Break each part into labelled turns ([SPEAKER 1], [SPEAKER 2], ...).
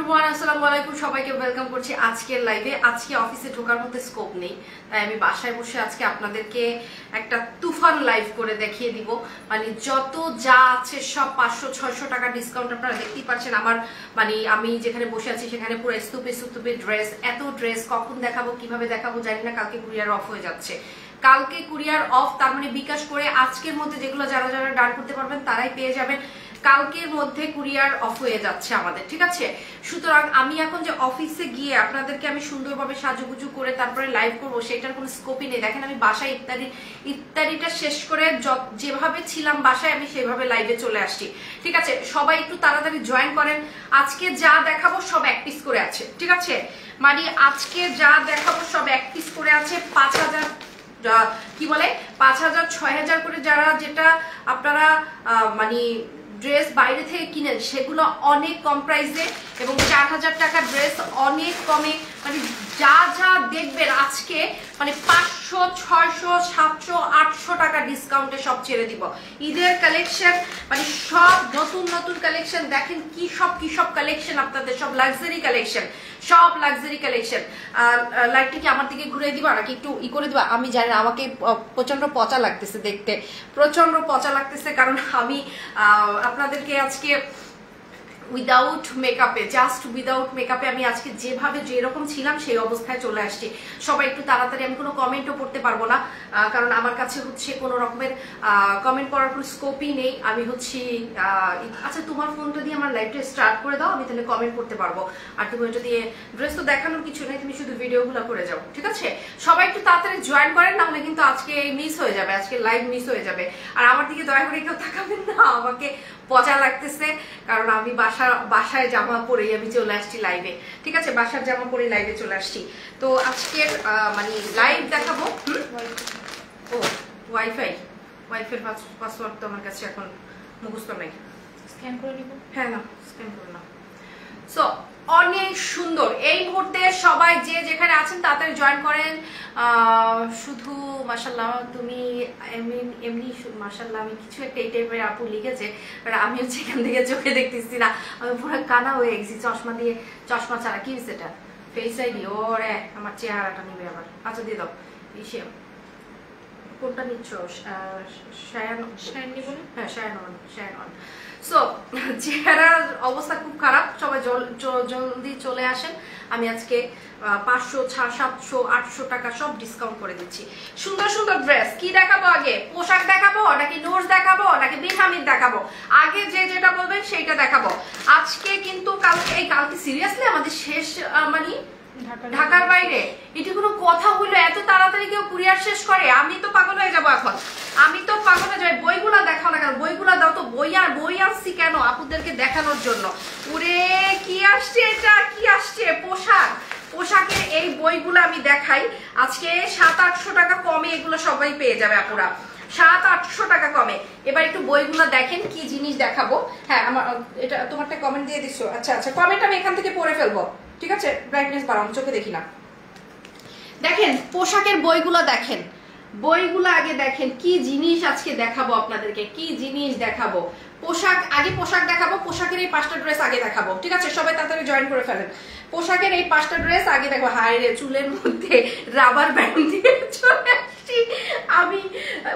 [SPEAKER 1] Everyone, আসসালামু আলাইকুম। সবাইকে ওয়েলকাম করছি আজকের লাইভে। আজকে অফিসে ঢোকার মতো স্কোপ নেই, তাই আমি বাসায় বসে আজকে আপনাদেরকে একটা তুফান লাইভ করে দেখিয়ে দিব। মানে যত যা আছে সব 500-600 টাকা ডিসকাউন্ট। আপনারা দেখতেই পাচ্ছেন আমার আমি যেখানে বসে আছি সেখানে পুরো স্তূপে ড্রেস, এত ড্রেস কখন দেখাবো কিভাবে দেখাবো জানি না। কালকে কুরিয়ার অফ হয়ে যাচ্ছে, কালকে কুরিয়ার অফ। তার মানে বিকাশ করে আজকের মধ্যে যেগুলো যারা যারা ডান করতে পারবেন তারাই পেয়ে যাবেন। কালকের মধ্যে কুরিয়ার অফ হয়ে যাচ্ছে আমাদের, ঠিক আছে? সুতরাং আমি এখন যে অফিসে গিয়ে আপনাদেরকে আমি সুন্দরভাবে সাজুগুজু করে তারপরে লাইভ করবো সেটার কোনো স্কোপই নেই। দেখেন আমি বাসায় ইত্যাদিটা শেষ করে যেভাবে ছিলাম বাসায় আমি সেভাবে লাইভে চলে আসছি, ঠিক আছে? সবাই একটু তাড়াতাড়ি জয়েন করেন। আজকে যা দেখাবো সব এক পিস করে আছে, ঠিক আছে? মানে আজকে যা দেখাবো সব এক পিস করে আছে। 5000 কি বলে 5000-6000 করে যারা যেটা আপনারা ড্রেস বাইরে থেকে কিনেন সেগুলো অনেক কম প্রাইসে, এবং 4000 টাকা ড্রেস অনেক কমে। মানে যা যা দেখবেন আজকে 500, 600, 700, 800 টাকা ডিসকাউন্টে সব ছেড়ে দিব। ঈদের কালেকশন সব নতুন নতুন কালেকশন। দেখেন কি সব কালেকশন আপনাদের, সব লাক্সারি কালেকশন, সব লাক্সারি কালেকশন। লাইটটা কি আমার দিকে ঘুরে দিবা নাকি একটু করে দিবা? আমি জানি না, আমাকে প্রচন্ড পচা লাগতেছে দেখতে, প্রচন্ড পচা লাগতেছে, কারণ আমি আপনাদেরকে আজকে উইদাউট মেকআপে, জাস্ট উইদাউট মেকআপে আমি আজকে যেভাবে যেরকম ছিলাম সেই অবস্থায় চলে আসছি। সবাই একটু তাড়াতাড়ি, আমি কোনো কমেন্টও পড়তে পারবো না, কারণ আমার কাছে হচ্ছে কোনো রকমের কমেন্ট করার কোনো স্কোপই নেই। আমি হচ্ছি আচ্ছা তোমার ফোনটা দিয়ে আমার লাইভটা স্টার্ট করে দাও, আমি তাহলে কমেন্ট করতে পারবো। আর তুমি ওইটা দিয়ে ড্রেস তো দেখানোর কিছু নেই, তুমি শুধু ভিডিওগুলো করে যাও, ঠিক আছে? সবাই একটু তাড়াতাড়ি জয়েন করেন, না হলে কিন্তু আজকে মিস হয়ে যাবে, আজকে লাইভ মিস হয়ে যাবে। আর আমার দিকে দয়া করে কেউ তাকাবেন না, আমাকে পচা লাগতেছে, কারণ আমি বাসায় জামা পরেই আমি চলে আসছি লাইভে, ঠিক আছে? বাসার জামা পরে লাইভে চলে আসছি। তো আজকের লাইভ দেখাবো। ও ওয়াইফাই পাসওয়ার্ড তো আমার কাছে এখন মুখস্থ নাই, স্ক্যান করে নিব। হ্যাঁ না, স্ক্যান করে না। সো অনেক সুন্দর এই মুহূর্তে সবাই যে যেখানে আছেন তাড়াতাড়ি জয়েন করেন। শুধু মাশাআল্লাহ, তুমি এমনি মাশাআল্লাহ, আমি কিছু একটা এই টাইপের আপু লিখেছে, আমি হচ্ছে এখান থেকে চোখে দেখতেছি না, আমি পুরো কানা হয়ে গেছি চশমা ছাড়া। কি হয়েছে এটা? Face ID? ওরে আমার চেহারাটা নিবে আবার। আচ্ছা দিয়ে দাও। ইসে কোনটা নিচ্ছ? হ্যাঁ শায়ান। সো চেহারার অবস্থা খুব খারাপ, সবাই জলদি চলে আসেন। আমি আজকে 500, 700, 800 টাকা সব ডিসকাউন্ট করে দিচ্ছি। সুন্দর সুন্দর ড্রেস। কি দেখাবো আগে? পোশাক দেখাবো নাকি নোটস দেখাবো নাকি বিন হামিদ দেখাবো? আগে যে যেটা বলবেন সেইটা দেখাবো। আজকে কিন্তু কালকে সিরিয়াসলি আমাদের শেষ ঢাকার বাইরে। এটা কোনো কথা হইলো? এত তাড়াতাড়ি কেউ কুরিয়ার শেষ করে? আমি তো পাগল হয়ে যাবো এখন, আমি তো পাগল হয়ে যাবো। বইগুলা দেখাও না কেন? বইগুলা দাও তো। বই আসছি কেন? আপুদেরকে দেখানোর জন্য। ওরে কি আসছে এটা? কি আসছে? পোশাকের এই বইগুলো আমি দেখাই। আজকে 700-800 টাকা কমে এগুলো সবাই পেয়ে যাবে আপুরা, 700-800 টাকা কমে। এবার একটু বইগুলো দেখেন কি জিনিস দেখাবো। হ্যাঁ, আমার এটা তোমারটা কমেন্ট দিয়ে দিছো। আচ্ছা কমেন্ট আমি এখান থেকে পড়ে ফেলবো, ঠিক আছে? ব্রাইটনেস বাড়াও, চোখে দেখি না। দেখেন পোশাকের বইগুলো দেখেন, বইগুলো আগে দেখেন কি জিনিস আজকে দেখাবো আপনাদেরকে, কি জিনিস দেখাবো। পোশাক দেখাবো। পোশাকের এই 5টা ড্রেস আগে দেখাবো, ঠিক আছে? সবাই তাড়াতাড়ি জয়েন করে ফেলেন। পোশাকের এই 5টা ড্রেস আগে দেখবো। হায় রে, চুলের মধ্যে রাবার ব্যান্ড দিয়ে চলে আসছি আমি।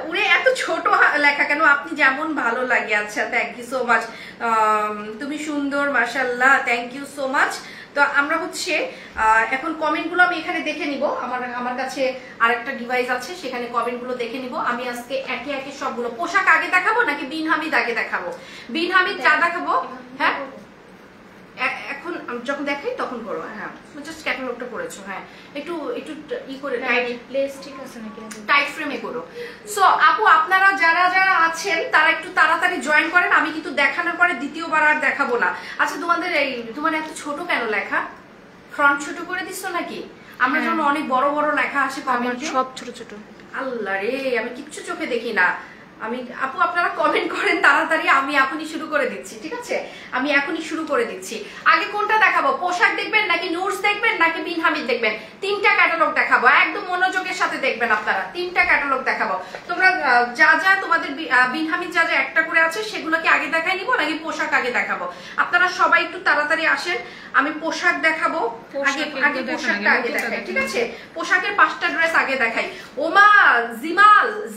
[SPEAKER 1] উনি এত ছোট লেখা কেন? আপনি যেমন ভালো লাগে। আচ্ছা, থ্যাংক ইউ সো মাচ। তুমি সুন্দর মাশাআল্লাহ, থ্যাংক ইউ সো মাচ। তো আমরা হচ্ছে এখন কমেন্টগুলো আমি এখানে দেখে নিব। আমার কাছে আরেকটা ডিভাইস আছে, সেখানে কমেন্টগুলো দেখে নিব। আমি আজকে একে একে সবগুলো পোশাক আগে দেখাবো নাকি বিন হামিদ আগে দেখাবো? বিন হামিদ যা দেখাবো, হ্যাঁ এখন যখন দেখাই তখন করো। হ্যাঁ, জাস্ট ক্যাটালগটা করেছো। হ্যাঁ, একটু ই করে প্লেস, ঠিক আছে নাকি? টাইট ফ্রেমে করো। সো আপু আপনারা যারা যারা আছেন তারা একটু তাড়াতাড়ি জয়েন করেন। আমি কিন্তু দেখানোর পরে দ্বিতীয়বার আর দেখাবো না। আচ্ছা তোমার এত ছোট কেন লেখা? ফ্রন্ট ছোট করে দিছো নাকি? আমরা যখন অনেক বড় বড় লেখা আসে কমেন্টে,
[SPEAKER 2] সব ছোট ছোট।
[SPEAKER 1] আল্লাহ রে, আমি কিচ্ছু চোখে দেখি না। আপু আপনারা কমেন্ট করেন তাড়াতাড়ি, আমি এখনই শুরু করে দিচ্ছি, ঠিক আছে? আমি এখনই শুরু করে দিচ্ছি। আগে কোনটা দেখাবো? পোশাক দেখবেন নাকি নোটস দেখবেন নাকি বিন হামিদ দেখবেন? 3টা ক্যাটালগ দেখাবো, একদম মনোযোগের সাথে দেখবেন আপনারা। 3টা ক্যাটালগ দেখাবো। তোমরা যা তোমাদের বিন হামিদ যা একটা করে আছে সেগুলোকে আগে দেখাই নিবো নাকি পোশাক আগে দেখাবো? আপনারা আপনারা সবাই একটু তাড়াতাড়ি আসেন, আমি পোশাক দেখাবো। আগে পোশাকটা আগে দেখাই, ঠিক আছে? পোশাকের 5টা ড্রেস আগে দেখাই। ওমা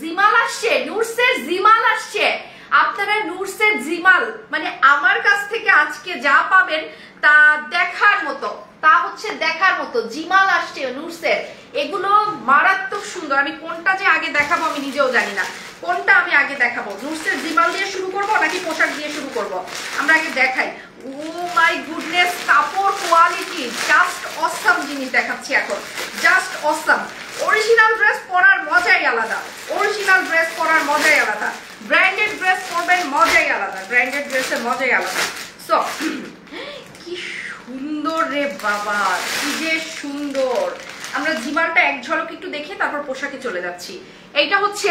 [SPEAKER 1] জিমাল আসছে, নুরসের জিমাল আসছে। আপনারা নুরসের জিমাল মানে আমার কাছ থেকে আজকে যা পাবেন তা দেখার মতো, তা হচ্ছে দেখার মতো। জিমাল আসছে নুরসের, এগুলো মারাত্মক সুন্দর। আমি কোনটা যে আগে দেখাবো আমি নিজেও জানি না, কোনটা আমি আগে দেখাবো। নুরসের জিমাল দিয়ে শুরু করব নাকি পোশাক দিয়ে শুরু করব? আমরা আগে দেখাই। ও মাই গুডনেস, কাপড় কোয়ালিটি জাস্ট অসাম জিনিস দেখাচ্ছি এখন, জাস্ট অসাম। অরিজিনাল ড্রেস পরার মজাই আলাদা, অরিজিনাল ড্রেস পরার মজাই আলাদা। ব্র্যান্ডেড ড্রেস পরবেন মজাই আলাদা, ব্র্যান্ডেড ড্রেসের মজাই আলাদা। সো কি সুন্দর রে বাবা, কি যে সুন্দর। আমরা জিমালটা এক ঝলক একটু দেখে তারপর পোশাকে চলে যাচ্ছি। এইটা হচ্ছে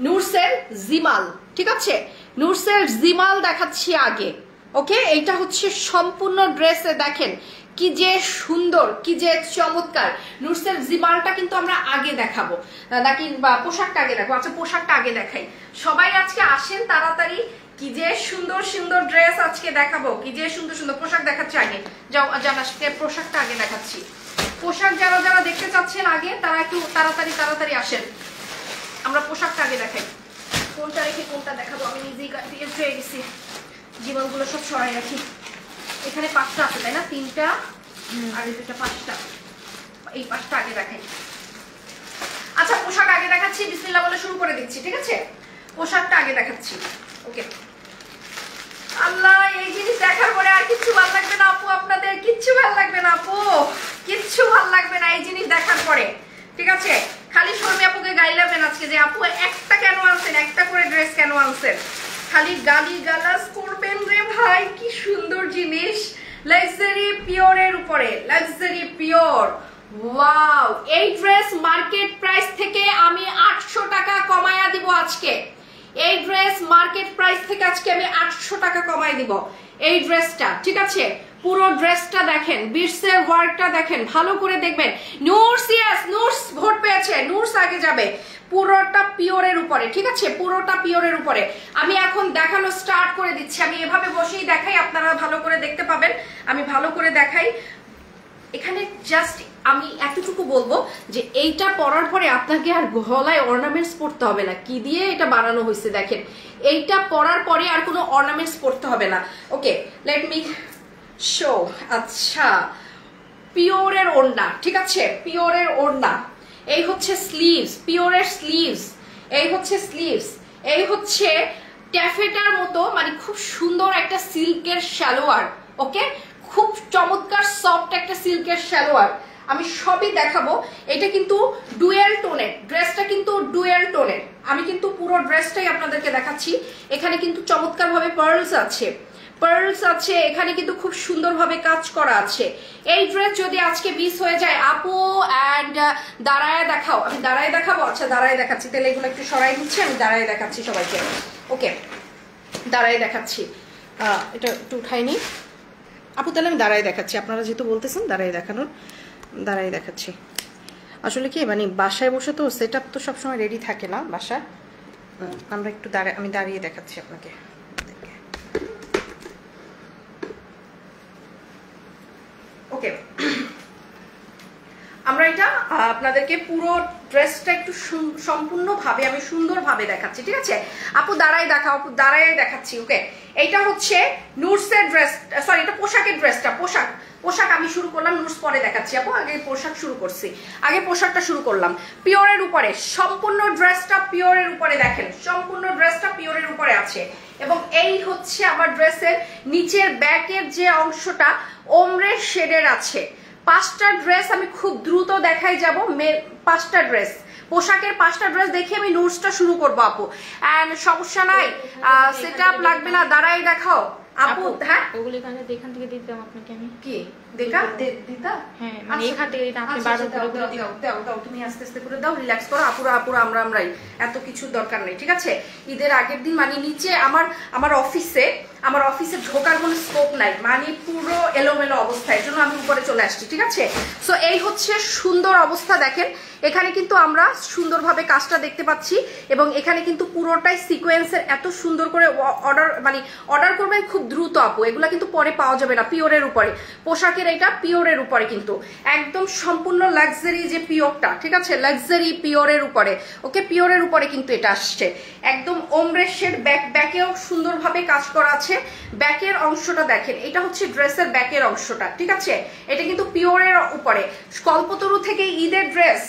[SPEAKER 1] নুরসের জিমাল, ঠিক আছে? নুরসের জিমাল দেখাচ্ছি আগে, ওকে? এইটা হচ্ছে সম্পূর্ণ ড্রেসে দেখেন কি যে সুন্দর, কি যে চমৎকার। নুরসের জিমালটা কিন্তু আমরা আগে দেখাবো নাকি পোশাকটা আগে দেখাবো? আচ্ছা পোশাকটা আগে দেখাই। সবাই আজকে আসেন তাড়াতাড়ি, কি যে সুন্দর সুন্দর ড্রেস আজকে দেখাবো, কি যে সুন্দর সুন্দর পোশাক দেখাচ্ছি আগে। যাও আজকে পোশাকটা আগে দেখাচ্ছি। পোশাক যারা যারা দেখতে চাচ্ছেন আগে তারা একটু তাড়াতাড়ি আসেন, আমরা পোশাকটা আগে দেখাই। কোনটা রেখে কোনটা দেখাবো আমি নিজেই হয়ে গেছি। জীবনগুলো সব সরাই রাখি। এখানে 5টা আছে তাই না? 3টা আর এই দুটো 5টা, এই 5টা আগে দেখাই। আচ্ছা পোশাক আগে দেখাচ্ছি, বিসমিল্লাহ বলে শুরু করে দিচ্ছি, ঠিক আছে? পোশাকটা আগে দেখাচ্ছি, ওকে? আল্লাহ, এই জিনিস দেখার পরে আর কিচ্ছু ভালো লাগবে না আপু, আপনাদের কিচ্ছু ভালো লাগবে না আপু, কিচ্ছু ভালো লাগবে না এই জিনিস দেখার পরে, ঠিক আছে? খালি শর্মি আপুকে গাইলাবেন আজকে যে আপু একটা কেন আনছেন, একটা করে ড্রেস কেন আনছেন, খালি গালি গালাজ করবেন রে ভাই। কি সুন্দর জিনিস, লাক্সারি পিওরের উপরে, লাক্সারি পিওর। ওয়াও, এই ড্রেস মার্কেট প্রাইস থেকে আমি 800 টাকা কমায়া দিব আজকে। এই ড্রেস মার্কেট প্রাইস থেকে আজকে আমি 800 টাকা কমাই দিব এই ড্রেসটা, ঠিক আছে? পুরো ড্রেসটা দেখেন, বিটসের ওয়ার্কটা দেখেন, ভালো করে দেখবেন। নুরস, ইয়েস নুরস ভোট পেয়েছে, নুরস আগে যাবে। পুরোটা পিওরের উপরে, ঠিক আছে? পুরোটা পিওরের উপরে। আমি এখন দেখানো স্টার্ট করে দিচ্ছি, আমি এভাবে বসেই দেখাই, আপনারা ভালো করে দেখতে পাবেন। আমি ভালো করে দেখাই। এখানে জাস্ট আমি এতটুকু বলবো যে এইটা পরার পরে আপনাকে আর গলায় অর্নামেন্টস পরতে হবে না। কি দিয়ে এটা বানানো হয়েছে দেখেন, এইটা পরার পরে আর কোনো অর্নামেন্টস পরতে হবে না। ওকে, লেট মি শো। আচ্ছা, পিওরের ওড়না, ঠিক আছে? পিওরের ওড়না। এই হচ্ছে স্লিভস, পিওরের স্লিভস। এই হচ্ছে স্লিভস। এই হচ্ছে ট্যাফেটার মতো মানে খুব সুন্দর একটা সিল্কের সালোয়ার, ওকে? খুব চমৎকার সফট একটা সিল্কের সালোয়ার। আমি সবই দেখাবো। এটা কিন্তু ডুয়েল টোনের, ড্রেসটা কিন্তু ডুয়েল টোনের। আমি কিন্তু পুরো ড্রেসটাই আপনাদেরকে দেখাচ্ছি। এখানে কিন্তু চমৎকার ভাবে পার্লস আছে, পার্লস আছে, এখানে কিন্তু খুব সুন্দরভাবে কাজ করা আছে। এই ড্রেস যদি আজকে মিস হয়ে যায় আপু, অ্যান্ড দাঁড়ায় দেখাও। আমি দাঁড়ায় দেখাবো? আচ্ছা দাঁড়ায় দেখাচ্ছি, তাহলে এগুলো একটু সরাই দিচ্ছি, আমি দাঁড়ায় দেখাচ্ছি সবাইকে। ওকে, দাঁড়ায় দেখাচ্ছি। এটা একটু উঠাইনি আপু, তাহলে আমি দাঁড়ায় দেখাচ্ছি। আপনারা যেহেতু বলতেছেন দাঁড়ায় দেখানোর, দাঁড়ায় দেখাচ্ছি। আসলে কি মানে বাসায় বসে তো সেট আপ তো সবসময় রেডি থাকে না বাসা, আমরা একটু আমি দাঁড়িয়ে দেখাচ্ছি আপনাকে। ওকে, আমরা এটা আপনাদেরকে পুরো ড্রেসটা একটু সম্পূর্ণভাবে আমি সুন্দরভাবে দেখাচ্ছি, ঠিক আছে? আপু দাঁড়ায় দেখাও, আপু দাঁড়ায় দেখাচ্ছি। ওকে, এইটা হচ্ছে নুরসের ড্রেস, সরি এটা পোশাকের ড্রেসটা। পোশাক আমি শুরু করলাম, নুরস পরে দেখাচ্ছি আপু, আগে পোশাক শুরু করছি, আগে পোশাকটা শুরু করলাম। পিওরের উপরে, সম্পূর্ণ ড্রেসটা পিওরের উপরে দেখেন, সম্পূর্ণ ড্রেসটা পিওরের উপরে আছে। এবং এই হচ্ছে আমার ড্রেসের নিচের ব্যাকের যে অংশটা ওমরে শেডের আছে। 5টা ড্রেস আমি খুব দ্রুত দেখাই যাব, 5টা ড্রেস, পোশাকের 5টা ড্রেস দেখে আমি নুরসটা শুরু করবো আপু। এন্ড সমস্যা নাই, সেট আপ লাগবে না, দাঁড়াই দেখাও আপু। হ্যাঁ, ওগুলো এখানে এখান থেকে দিতাম আপনাকে আমি। কি দেখা দিতা? হ্যাঁ, মানে এখান থেকে দিতাম, আপনি বারবার করে দাও দাও দাও, তুমি আস্তে আস্তে করে দাও, রিল্যাক্স করো আপুরা, আমরাই, এত কিছু দরকার নেই, ঠিক আছে? ঈদের আগের দিন মানে নিচে আমার অফিসে আমার অফিসে ঢোকার কোনো স্কোপ নাই, মানে পুরো এলোমেলো অবস্থা, এর জন্য আমি উপরে চলে আসছি। ঠিক আছে, সো এই হচ্ছে সুন্দর অবস্থা। দেখেন এখানে কিন্তু আমরা সুন্দরভাবে কাজটা দেখতে পাচ্ছি এবং এখানে কিন্তু পুরোটাই সিকোয়েন্সের, এত সুন্দর করে অর্ডার করবেন খুব দ্রুত আপু, এগুলা কিন্তু পরে পাওয়া যাবে না। পিওরের উপরে পোশাকের, এটা পিওরের উপরে কিন্তু একদম সম্পূর্ণ লাক্সারি যে পিওরটা, ঠিক আছে, লাক্সারি পিওরের উপরে, ওকে, পিওরের উপরে কিন্তু এটা আসছে একদম ওমরে শেড। ব্যাকেও সুন্দরভাবে কাজ করা আছে। ব্যাকের অংশটা দেখেন, এটা হচ্ছে ড্রেসের ব্যাকের অংশটা, ঠিক আছে, এটা কিন্তু পিওরের উপরে। কল্পতরু থেকে ঈদের ড্রেস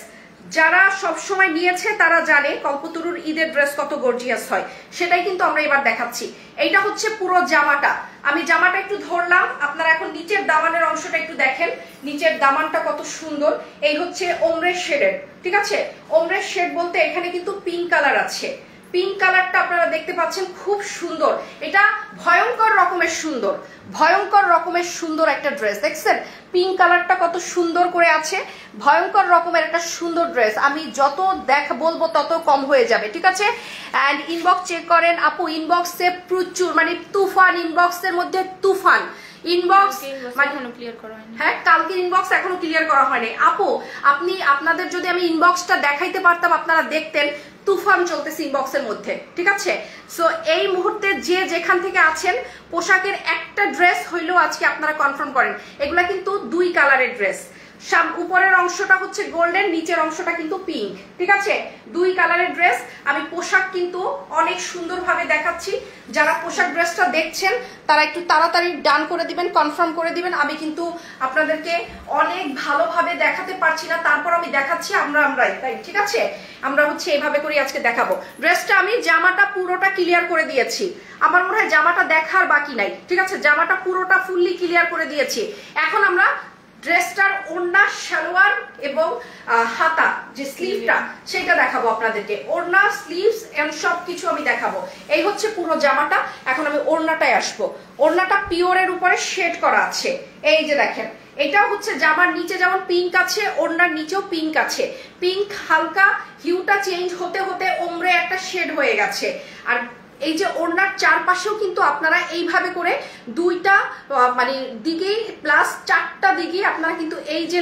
[SPEAKER 1] যারা সব সময় নিয়েছে তারা জানে কল্পতরুর ঈদের ড্রেস কত গর্জিয়াস হয়, সেটাই কিন্তু আমরা এবার দেখাচ্ছি। এইটা হচ্ছে পুরো জামাটা, আমি জামাটা একটু ধরলাম, আপনারা এখন নিচের দামানের অংশটা একটু দেখেন, নিচের দামানটা কত সুন্দর। এই হচ্ছে ওমরের শেডের, ঠিক আছে, ওমরের শেড বলতে এখানে কিন্তু পিঙ্ক কালার আছে, পিঙ্ক কালারটা আপনারা দেখতে পাচ্ছেন, খুব সুন্দর। এটা ভয়ঙ্কর রকমের সুন্দর, ভয়ঙ্কর রকমের সুন্দর একটা ড্রেস। দেখছেন পিঙ্ক কালারটা কত সুন্দর করে আছে, ভয়ঙ্কর রকমের একটা সুন্দর ড্রেস। আমি যত বলবো তত কম হয়ে যাবে, ঠিক আছে। অ্যান্ড ইনবক্স চেক করেন আপু, ইনবক্সে প্রচুর, মানে তুফান, ইনবক্সের মধ্যে তুফান ইনবক্স, হ্যাঁ কালকে ইনবক্স এখনো ক্লিয়ার করা হয়নি আপু। আপনাদের যদি আমি ইনবক্সটা দেখাইতে পারতাম আপনারা দেখতেন, তুফান চলতেছে ইনবক্সের মধ্যে, ঠিক আছে। সো এই মুহূর্তে যে যেখান থেকে আছেন, পোশাকের একটা ড্রেস হইলেও আজকে আপনারা কনফার্ম করেন। এগুলা কিন্তু 2 কালারের ড্রেস, উপরের অংশটা হচ্ছে গোল্ডেন, নিচের অংশটা কিন্তু পিঙ্ক, ঠিক আছে, 2 কালারের ড্রেস। আমি পোশাক কিন্তু অনেক সুন্দরভাবে দেখাচ্ছি, যারা পোশাক ড্রেসটা দেখছেন তারা একটু তাড়াতাড়ি ডান করে দিবেন, কনফার্ম করে দিবেন। আমি কিন্তু আপনাদেরকে অনেক ভালোভাবে দেখাতে পারছি না, তারপর আমি দেখাচ্ছি আমরাই, তাই ঠিক আছে, আমরা হচ্ছে এইভাবে করে আজকে দেখাবো। ড্রেসটা আমি জামাটা পুরোটা ক্লিয়ার করে দিয়েছি, আমার মনে হয় জামাটা দেখার বাকি নাই, ঠিক আছে, জামাটা পুরোটা ফুললি ক্লিয়ার করে দিয়েছি। এখন আমরা ড্রেসটার ওড়না, সালোয়ার এবং হাতা যে স্লিভটা সেটা দেখাবো আপনাদেরকে, ওড়না, স্লিভস এন্ড সবকিছু আমি দেখাবো। এই হচ্ছে পুরো জামাটা। এখন আমি ওড়নাটায় আসবো। ওড়নাটা পিওরের উপরে শেড করা আছে, এই যে দেখেন, এটা হচ্ছে জামার নিচে যেমন পিঙ্ক আছে, ওড়নার নিচেও পিঙ্ক আছে। পিঙ্ক হালকা হিউটা চেঞ্জ হতে হতে ওমরে একটা শেড হয়ে গেছে। আর এই যে ওড়নার চারপাশেও কিন্তু আপনারা এইভাবে করে 2টা দিকেই প্লাস 4টা দিকেই আপনারা কিন্তু এই যে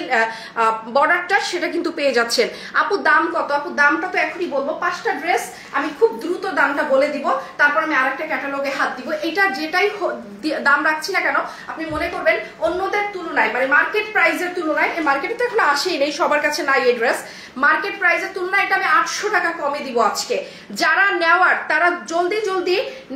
[SPEAKER 1] বর্ডারটা সেটা কিন্তু পেয়ে যাচ্ছেন। আপু দাম কত? আপু দামটা তো এখনই বলবো, 5টা ড্রেস আমি খুব দ্রুত দামটা বলে দিব, তারপর আমি আরেকটা ক্যাটালগে হাত দিব। এটা যেটাই দাম রাখছি না কেন আপনি মনে করবেন অন্যদের তুলনায়, মানে মার্কেট প্রাইসের তুলনায়, এই মার্কেটে তো এখন আসেই নেই, সবার কাছে নাই এই ড্রেস, মার্কেট প্রাইসের তুলনায় এটা আমি 800 টাকা কমে দিব আজকে। যারা নেওয়ার তারা জলদি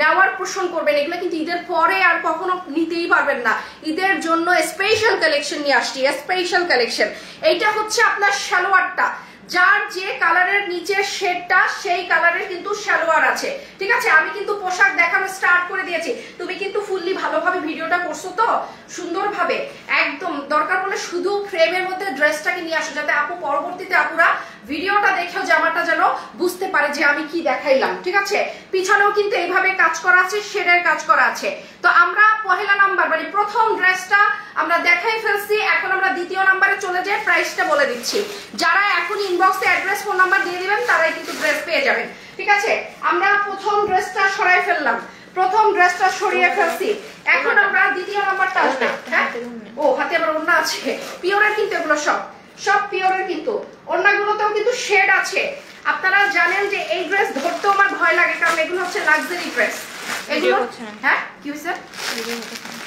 [SPEAKER 1] নেওয়ার পোষণ করবেন, এগুলো কিন্তু ঈদের পরে আর কখনো নিতেই পারবেন না। ঈদের জন্য স্পেশাল কালেকশন নিয়ে আসছি, স্পেশাল কালেকশন। এইটা হচ্ছে আপনার সালোয়ারটা, যার যে কালারের নিচের শেডটা সেই কালারের কিন্তু সালোয়ার আছে, ঠিক আছে। আমি কিন্তু পোশাক দেখানো স্টার্ট করে দিয়েছি, তুমি কিন্তু ফুললি ভালোভাবে ভিডিওটা করছো তো সুন্দরভাবে, একদম দরকার পড়লে শুধু ফ্রেমের মধ্যে ড্রেসটাকে নিয়ে আসো, যাতে আপু পরবর্তীতে আপুরা ভিডিওটা দেখেও জামাটা যেন বুঝতে পারে যে আমি কি দেখাইলাম, ঠিক আছে। পিছনেও কিন্তু এইভাবে কাজ করা আছে, শেডের কাজ করা আছে। তো আমরা পহেলা নাম্বার মানে প্রথম ড্রেসটা আমরা দেখাই ফেলছি, এখন আমরা দ্বিতীয় নাম্বারে চলে যাই, প্রাইসটা বলে দিচ্ছি। যারা এখন ইনবক্সে অ্যাড্রেস, ফোন নাম্বার দিয়ে দিবেন তারাই কিন্তু ড্রেস পেয়ে যাবেন, ঠিক আছে। আমরা প্রথম ড্রেসটা সরাই ফেললাম, প্রথম ড্রেসটা সরিয়ে ফেলছি, এখন আমরা দ্বিতীয় নাম্বারটা আসবে। হ্যাঁ, ও হাতে আবার ওড়না আছে, পিওরের কিন্তু এগুলো সব পিওরের, কিন্তু ওড়নাগুলোতেও কিন্তু শেড আছে। আপনারা জানেন যে এই ড্রেস ধরতেও আমার ভয় লাগে, কারণ এগুলো হচ্ছে লাক্সারি ড্রেস। এগুলো হ্যাঁ কি হয়েছে,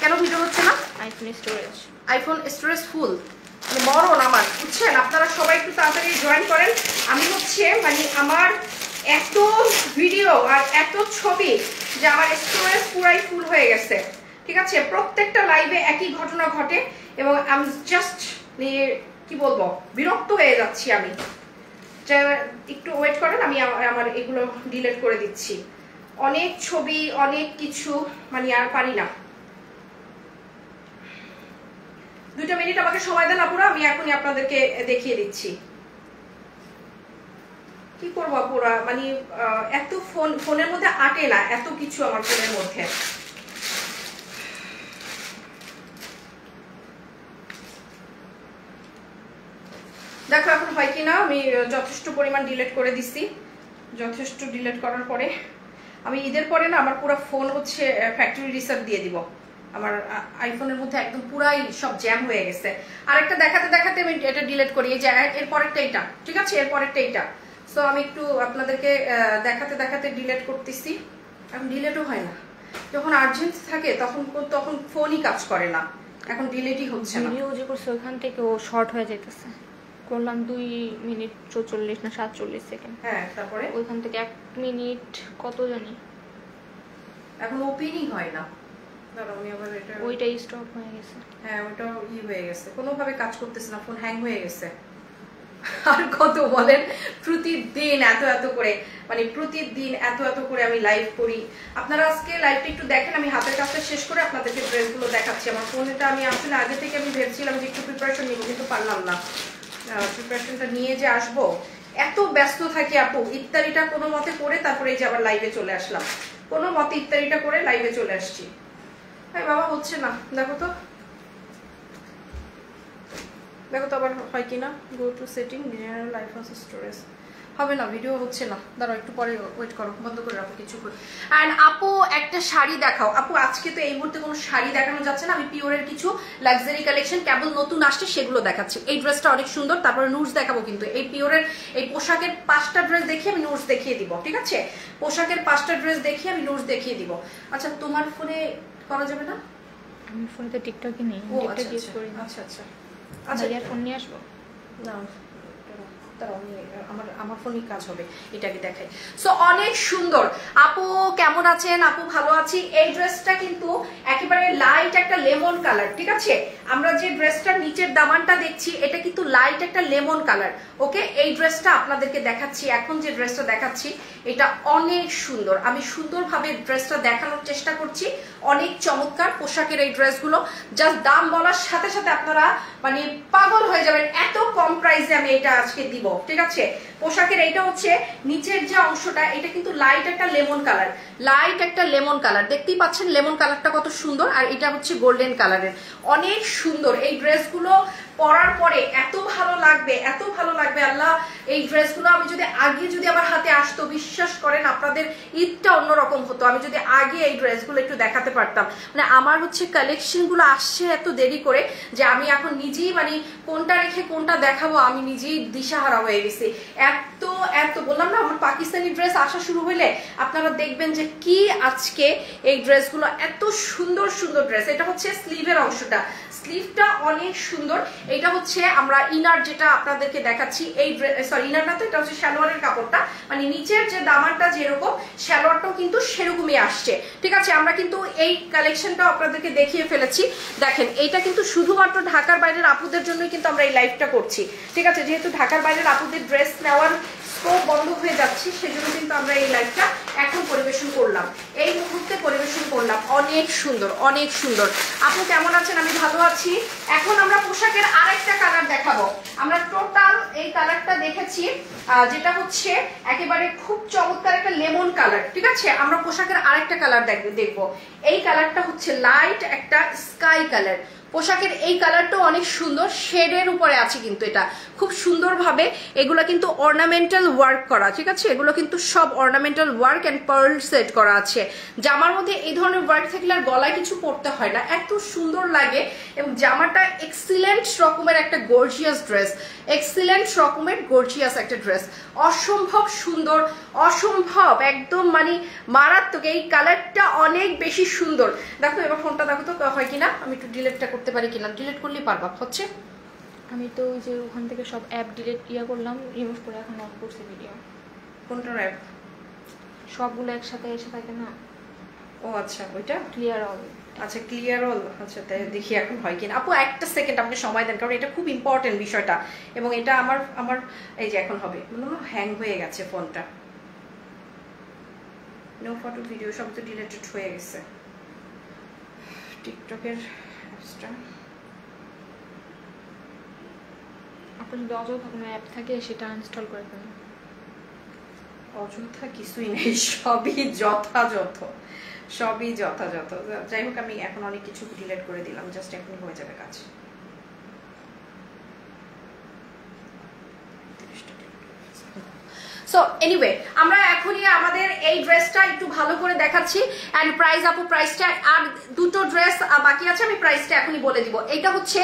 [SPEAKER 1] কেন ভিডিও হচ্ছে না? আইফোন স্টোরেজ ফুল, মানে মরণ আমার, বুঝছেন। আপনারা সবাই একটু তাড়াতাড়ি জয়েন করেন। আমি হচ্ছে আমার এত ভিডিও আর এত ছবি যে আমার স্টোরেজ পুরাই ফুল হয়ে গেছে, ঠিক আছে। প্রত্যেকটা লাইভে একই ঘটনা ঘটে এবং আমি জাস্ট কি বলবো, বিরক্ত হয়ে যাচ্ছি আমি। একটু ওয়েট করেন, আমি আমার এগুলো ডিলিট করে দিচ্ছি। অনেক ছবি, অনেক কিছু, মানে আর পারি না। 2 মিনিট আমাকে সময় দেন আপুরা, আমি এখনই আপনাদেরকে দেখিয়ে দিচ্ছি। কি করবো আপুরা, মানে এত ফোনের মধ্যে আটে না, এত কিছু আমার ফোনের মধ্যে। দেখো এখন হয় কিনা, আমি যথেষ্ট পরিমাণ ডিলিট করে দিচ্ছি। যথেষ্ট ডিলিট করার পরে আমি ঈদের পরে না আমার পুরো ফোন হচ্ছে ফ্যাক্টরি রিসেট দিয়ে দিব। আমার আইফোনের মধ্যে একদম পুরাই সব জ্যাম হয়ে গেছে। আরেকটা দেখাতে দেখাতে আমি এটা ডিলিট করি, এই যে এর পরেরটা এটা, ঠিক আছে, এর পরেরটা এটা। সো আমি একটু আপনাদেরকে দেখাতে দেখাতে ডিলিট করতেছি। এখন ডিলিটও হয় না, যখন আর্জেন্ট থাকে তখন তখন ফোনই কাজ করে না, এখন ডিলিটই হচ্ছে না।
[SPEAKER 2] ভিডিও যে করছে ওখান থেকে ও শর্ট হয়ে যাইতেছে, করলাম 2 মিনিট 44 না 47 সেকেন্ড।
[SPEAKER 1] হ্যাঁ, তারপরে
[SPEAKER 2] ওইখান থেকে 1 মিনিট কত জানি
[SPEAKER 1] এখন ওপেনই হয় না। দাঁড়াও আমি আবার এটা,
[SPEAKER 2] ওইটাই স্টপ হয়ে গেছে।
[SPEAKER 1] হ্যাঁ ওটা হয়ে গেছে, কোনোভাবে কাজ করতেছে না, ফোন হ্যাং হয়ে গেছে। আর কত বলেন, প্রতিদিন এত এত করে, মানে প্রতিদিন এত এত করে আমি লাইভ করি। আপনারা আজকে লাইভটা একটু দেখেন, আমি হাতের কাজটা শেষ করে আপনাদেরকে ড্রেসগুলো দেখাচ্ছি। আমার ফোনেটা আমি আসলে আগে থেকে আমি ভেবেছিলাম যে একটু প্রিপারেশন নিব, কিন্তু পারলাম না। প্রিপারেশনটা নিয়ে যে আসবো, এত ব্যস্ত থাকি আপু। ইফতারিটা কোনো মতে করে তারপরে এই যে আবার লাইভে চলে আসলাম, কোনো মতে ইফতারিটা করে লাইভে চলে আসছি। হ্যাঁ বাবা, হচ্ছে না, দেখো তো দেখো তো আবার হয় কিনা। Go to setting, general iPhone storage, হবে না, ভিডিও হচ্ছে না। দাঁড়াও একটু পরে ওয়েট করো, বন্ধ করে রাখো কিছু করে। অ্যান্ড আপু একটা শাড়ি দেখাও। আপু আজকে তো এই মুহূর্তে কোনো শাড়ি দেখানো যাচ্ছে না, আমি পিওরের কিছু লাক্সারি কালেকশন কেবল নতুন আসছে সেগুলো দেখাচ্ছি। এই ড্রেসটা অনেক সুন্দর, তারপরে নুটস দেখাবো। কিন্তু এই পিওরের এই পোশাকের 5টা ড্রেস দেখিয়ে আমি নুটস দেখিয়ে দিব, ঠিক আছে? পোশাকের 5টা ড্রেস দেখিয়ে আমি নুটস দেখিয়ে দিব। আচ্ছা, তোমার ফোনে করা যাবে না?
[SPEAKER 2] আমি ফোনে তো টিকটকই নেই, টিকটক ইউজ করি না।
[SPEAKER 1] আচ্ছা আচ্ছা
[SPEAKER 2] আচ্ছা, ইয়ার ফোন নিয়ে আসবো
[SPEAKER 1] না, আমার ফোনই কাজ হবে, এটাকে দেখাই। সো অনেক সুন্দর। আপু কেমন আছেন? আপু ভালো আছি। এই ড্রেসটা কিন্তু একেবারে লাইট একটা লেমন কালার, ঠিক আছে? আমরা যে ড্রেসটার নিচের দামানটা দেখছি এটা কিন্তু লাইট একটা লেমন কালার। ওকে, এই ড্রেসটা আপনাদেরকে দেখাচ্ছি। এখন যে ড্রেসটা দেখাচ্ছি এটা অনেক সুন্দর, আমি সুন্দরভাবে ড্রেসটা দেখানোর চেষ্টা করছি। অনেক চমৎকার পোশাকের এই ড্রেসগুলো, জাস্ট দাম বলার সাথে সাথে আপনারা মানে পাগল হয়ে যাবেন, এত কম প্রাইসে আমি এটা আজকে দিব, ঠিক আছে? পোশাকের এইটা হচ্ছে নিচের যে অংশটা, এটা কিন্তু লাইট একটা লেমন কালার, লাইট একটা লেমন কালার, দেখতেই পাচ্ছেন লেমন কালারটা কত সুন্দর। আর এটা হচ্ছে গোল্ডেন কালারের, অনেক সুন্দর। এই ড্রেসগুলো পরার পরে এত ভালো লাগবে, এত ভালো লাগবে আল্লাহ। এই ড্রেসগুলো আমি যদি আগে যদি আমার হাতে আসতো, বিশ্বাস করেন আপনাদের ঈদটা অন্যরকম হতো। আমি যদি আগে এই ড্রেসগুলো একটু দেখাতে পারতাম। মানে আমার হচ্ছে কালেকশনগুলো আসছে এত দেরি করে যে আমি এখন নিজেই মানে কোনটা রেখে কোনটা দেখাবো আমি নিজেই দিশাহারা হয়ে গেছি। এত এত বললাম না, আমার পাকিস্তানি ড্রেস আসা শুরু হইলে আপনারা দেখবেন যে কি আজকে এই ড্রেসগুলো এত সুন্দর সুন্দর ড্রেস। এটা হচ্ছে স্লিভের অংশটা, স্লিভটা অনেক সুন্দর। এটা হচ্ছে আমরা ইনার যেটা আপনাদেরকে দেখাচ্ছি, এই সরি ইনার না তো, এটা হচ্ছে সালোয়ারের কাপড়টা, মানে নিচের যে দামানটা যেরকম সালোয়ারটাও কিন্তু সেরকমই আসছে, ঠিক আছে? আমরা কিন্তু এই কালেকশনটাও আপনাদেরকে দেখিয়ে ফেলেছি। দেখেন, এইটা কিন্তু শুধুমাত্র ঢাকার বাইরের আপুদের জন্যই কিন্তু আমরা এই লাইভটা করছি, ঠিক আছে? যেহেতু ঢাকার বাইরের আপুদের ড্রেস নেওয়ার স্কোপ বন্ধ হয়ে যাচ্ছে, সেজন্য কিন্তু আমরা এই লাইভটা এখন পরিবেশন করলাম, এই মুহূর্তে পরিবেশন করলাম। অনেক সুন্দর, অনেক সুন্দর। আপু কেমন আছেন? আমি ভালো আছি। এখন আমরা পোশাকের আরেকটা কালার দেখাবো। আমরা টোটাল এই কালারটা দেখেছি, যেটা হচ্ছে একেবারে খুব চমৎকার একটা লেমন কালার, ঠিক আছে? আমরা পোশাকের আরেকটা কালার দেখবো। এই কালারটা হচ্ছে লাইট একটা স্কাই কালার। পোশাকের এই কালারটাও অনেক সুন্দর, শেডের উপরে আছে কিন্তু এটা খুব সুন্দরভাবে। এগুলো কিন্তু অর্নামেন্টাল ওয়ার্ক করা, ঠিক আছে? এগুলো কিন্তু সব ornamental work and pearl set করা আছে। জামার মধ্যে এই ধরনের ওয়ার্ক থাকলে আর গলায় কিছু পরতে হয় না, এত সুন্দর লাগে। এবং জামাটা এক্সিলেন্ট রকমের একটা গর্জিয়াস ড্রেস, এক্সিলেন্ট রকমের গর্জিয়াস একটা ড্রেস, অসম্ভব সুন্দর, অসম্ভব একদম মানে মারাত্মক। এই কালারটা অনেক বেশি সুন্দর। দেখো এবার ফোনটা দেখো তো হয় কিনা, আমি একটু ডিলিটটা করতে পারি কিনা। ডিলিট করলেই পারবা, হচ্ছে?
[SPEAKER 2] আমি তো ওই যে ওখান থেকে সব অ্যাপ ডিলিট করলাম, রিমুভ করে এখন অন করছি ভিডিও।
[SPEAKER 1] কোনটার অ্যাপ?
[SPEAKER 2] সবগুলো একসাথে এসে থাকে না।
[SPEAKER 1] ও আচ্ছা, ওইটা
[SPEAKER 2] ক্লিয়ার অল।
[SPEAKER 1] আচ্ছা, ক্লিয়ার অল। আচ্ছা, তাই দেখি এখন হয় কিনা। আপু একটা সেকেন্ড আপনি সময় দেন, কারণ এটা খুব ইম্পর্টেন্ট বিষয়টা। এবং এটা আমার আমার এই যে এখন হবে, হ্যাং হয়ে গেছে ফোনটা। নো ফটো ভিডিও সব তো ডিলিটেড হয়ে গেছে। টিকটকের অ্যাপসটা
[SPEAKER 2] আপনার যদি অযথা কোনো অ্যাপ থাকে সেটা আনইনস্টল করে ফেলুন।
[SPEAKER 1] অযথা কিছুই নেই, সবই যথাযথ, সবই যথাযথ। যাই হোক, আমি এখন অনেক কিছু ডিলিট করে দিলাম, জাস্ট এখন হয়ে যাবে কাজ। সো এনিওয়ে আমরা এখনই আমাদের এই ড্রেসটা একটু ভালো করে দেখাচ্ছি এন্ড প্রাইস আপু প্রাইসটা আর দুটো ড্রেস বাকি আছে আমি প্রাইসটা এখনই বলে দিব এটা হচ্ছে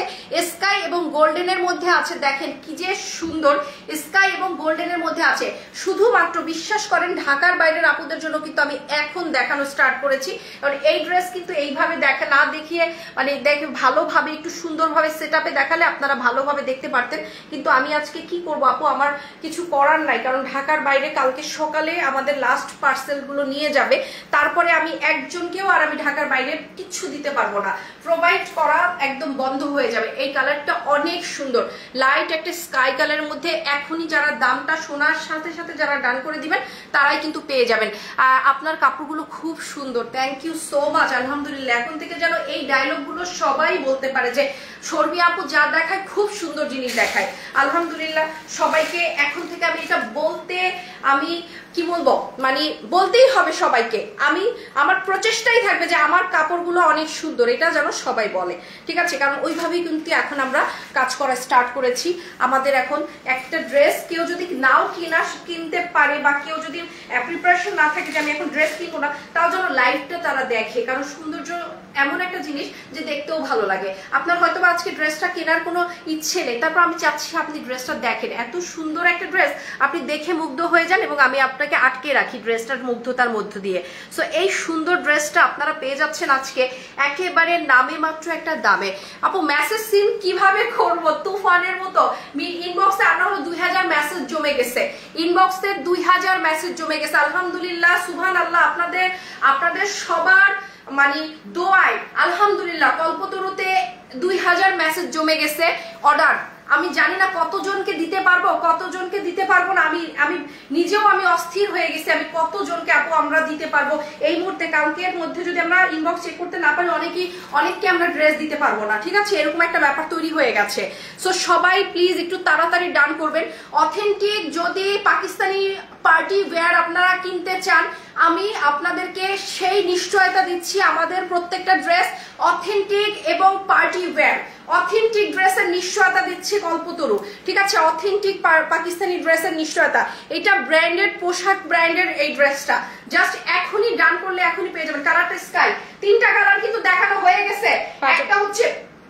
[SPEAKER 1] স্কাই এবং গোল্ডেনের মধ্যে আছে দেখেন কি যে সুন্দর স্কাই এবং গোল্ডেনের মধ্যে আছে শুধুমাত্র বিশ্বাস করেন ঢাকার বাইরের আপুদের জন্য কিন্তু আমি এখন দেখানো স্টার্ট করেছি কারণ এই ড্রেস কিন্তু এইভাবে দেখা না দেখিয়ে মানে দেখে ভালোভাবে একটু সুন্দরভাবে সেটআপে দেখালে আপনারা ভালোভাবে দেখতে পারতেন কিন্তু আমি আজকে কি করব আপু আমার কিছু করার নাই কারণ ঢাকার বাইরে কালকে সকালে আমাদের লাস্ট পার্সেলগুলো নিয়ে যাবে তারপরে আমি একজনকেও আর আমি ঢাকার বাইরে কিছু দিতে পারবো না প্রোভাইড করা একদম বন্ধ হয়ে যাবে এই কালারটা অনেক সুন্দর লাইট একটা স্কাই কালারের মধ্যে এখনই যারা দামটা শোনার সাথে সাথে যারা ডান করে দিবেন তারাই কিন্তু পেয়ে যাবেন আর আপনার কাপড়গুলো খুব সুন্দর থ্যাংক ইউ সো মাচ আলহামদুলিল্লাহ এখন থেকে যেন এই ডায়লগগুলো সবাই বলতে পারে যে শর্মি আপু যা দেখায় খুব সুন্দর জিনিস দেখায় আলহামদুলিল্লাহ সবাইকে এখন থেকে আমি এটা বলতে আমি কি বলবো মানে বলতেই হবে সবাইকে আমি আমার প্রচেষ্টাই থাকবে যে আমার কাপড়গুলো অনেক সুন্দর এটা যেন সবাই বলে ঠিক আছে কারণ ওইভাবেই কিন্তু এখন আমরা কাজ করা স্টার্ট করেছি আমাদের এখন একটা ড্রেস কেউ যদি নাও কিনতে পারে বা কেউ যদি প্রিপারেশন না থাকে যে আমি এখন ড্রেস কিনবো না তাও যেন লাইফটা তারা দেখে কারণ সৌন্দর্য এমন একটা জিনিস যে দেখতেও ভালো লাগে আপনার হয়তো বা আজকে ড্রেসটা কেনার কোনো ইচ্ছে নেই তারপর আমি চাচ্ছি আপনি ড্রেসটা দেখেন এত সুন্দর একটা ড্রেস আপনি দেখে মুগ্ধ হয়ে যান এবং আমি আপনাকে আটকে রাখি ড্রেসটার মুগ্ধতার মধ্য দিয়ে সো এই সুন্দর ড্রেসটা আপনারা পেয়ে যাচ্ছেন আজকে একেবারে নামে মাত্র একটা দামে আপু মেসেজ সিন কিভাবে করবো তুফানের মতো ইনবক্সে আমরা হলো 2000 মেসেজ জমে গেছে ইনবক্সে 2000 মেসেজ জমে গেছে আলহামদুলিল্লাহ সুবহানাল্লাহ আপনাদের সবার মানে দোয়ায় আলহামদুলিল্লাহ কল্পতরুতে 2000 মেসেজ জমে গেছে অর্ডার আমি জানি না কতজনকে দিতে পারবো না আমি নিজেও আমি অস্থির হয়ে গেছি আমি কতজনকে আপু আমরা দিতে পারবো এই মুহূর্তে কালকের মধ্যে যদি আমরা ইনবক্স চেক করতে না পারি অনেককে আমরা ড্রেস দিতে পারবো না ঠিক আছে এরকম একটা ব্যাপার তৈরি হয়ে গেছে সো সবাই প্লিজ একটু তাড়াতাড়ি ডান করবেন অথেন্টিক যদি পাকিস্তানি পার্টি ওয়্যার আপনারা কিনতে চান আমি আপনাদেরকে সেই নিশ্চয়তা দিচ্ছি আমাদের প্রত্যেকটা ড্রেস অথেন্টিক এবং পার্টি ওয়্যার অথেন্টিক ড্রেসের নিশ্চয়তা দিচ্ছি কল্পতরু ঠিক আছে অথেন্টিক পাকিস্তানি ড্রেসের নিশ্চয়তা এটা ব্র্যান্ডেড পোশাক ব্র্যান্ডের এই ড্রেসটা জাস্ট এখনই ডান করলে এখনই পেয়ে যাবেন কালারটা স্কাই তিনটা কালার কিন্তু দেখানো হয়ে গেছে একটা হচ্ছে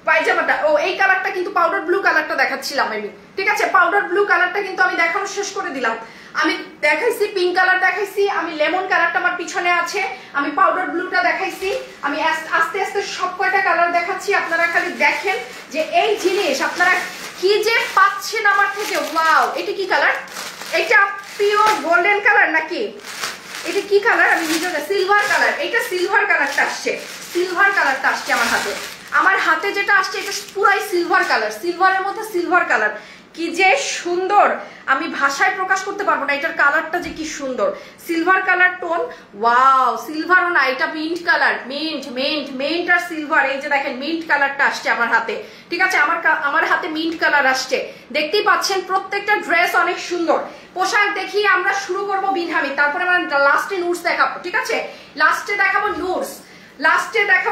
[SPEAKER 1] পায়জামাটা ও এই কালারটা কিন্তু পাউডার ব্লু কালারটা দেখাচ্ছিলাম আমি ঠিক আছে পাউডার ব্লু কালারটা কিন্তু আমি দেখানো শেষ করে দিলাম আমি দেখাইছি পিঙ্ক কালার দেখাইছি আমি লেমন কালারটা আমার পিছনে আছে আমি পাউডার ব্লুটা দেখাইছি আমি আস্তে আস্তে সব কয়টা কালার দেখাচ্ছি আপনারা খালি দেখেন যে এই জিনিস আপনারা কি যে পাচ্ছেন আমার থেকে ওয়াও এটা কি কালার এটা পিওর গোল্ডেন কালার নাকি এটা কি কালার আমি নিজে সিলভার কালার এটা সিলভার কালারটা আসছে আমার হাতে যেটা আসছে এটা পুরাই সিলভার কালার সিলভারের মধ্যে সিলভার কালার কি যে সুন্দর আমি ভাষায় প্রকাশ করতে পারবো না এটার কালারটা যে কি সুন্দর সিলভার কালার টোন ওয়াও সিলভারও না এটা মিন্ট কালার মিন্ট আর সিলভার এই যে দেখেন মিন্ট কালারটা আসছে আমার হাতে ঠিক আছে আমার হাতে মিন্ট কালার আসছে দেখতেই পাচ্ছেন প্রত্যেকটা ড্রেস অনেক সুন্দর পোশাক দেখিয়ে আমরা শুরু করবো বিনহামি তারপরে আমরা লাস্টে নুটস দেখাবো ঠিক আছে লাস্টে দেখাবো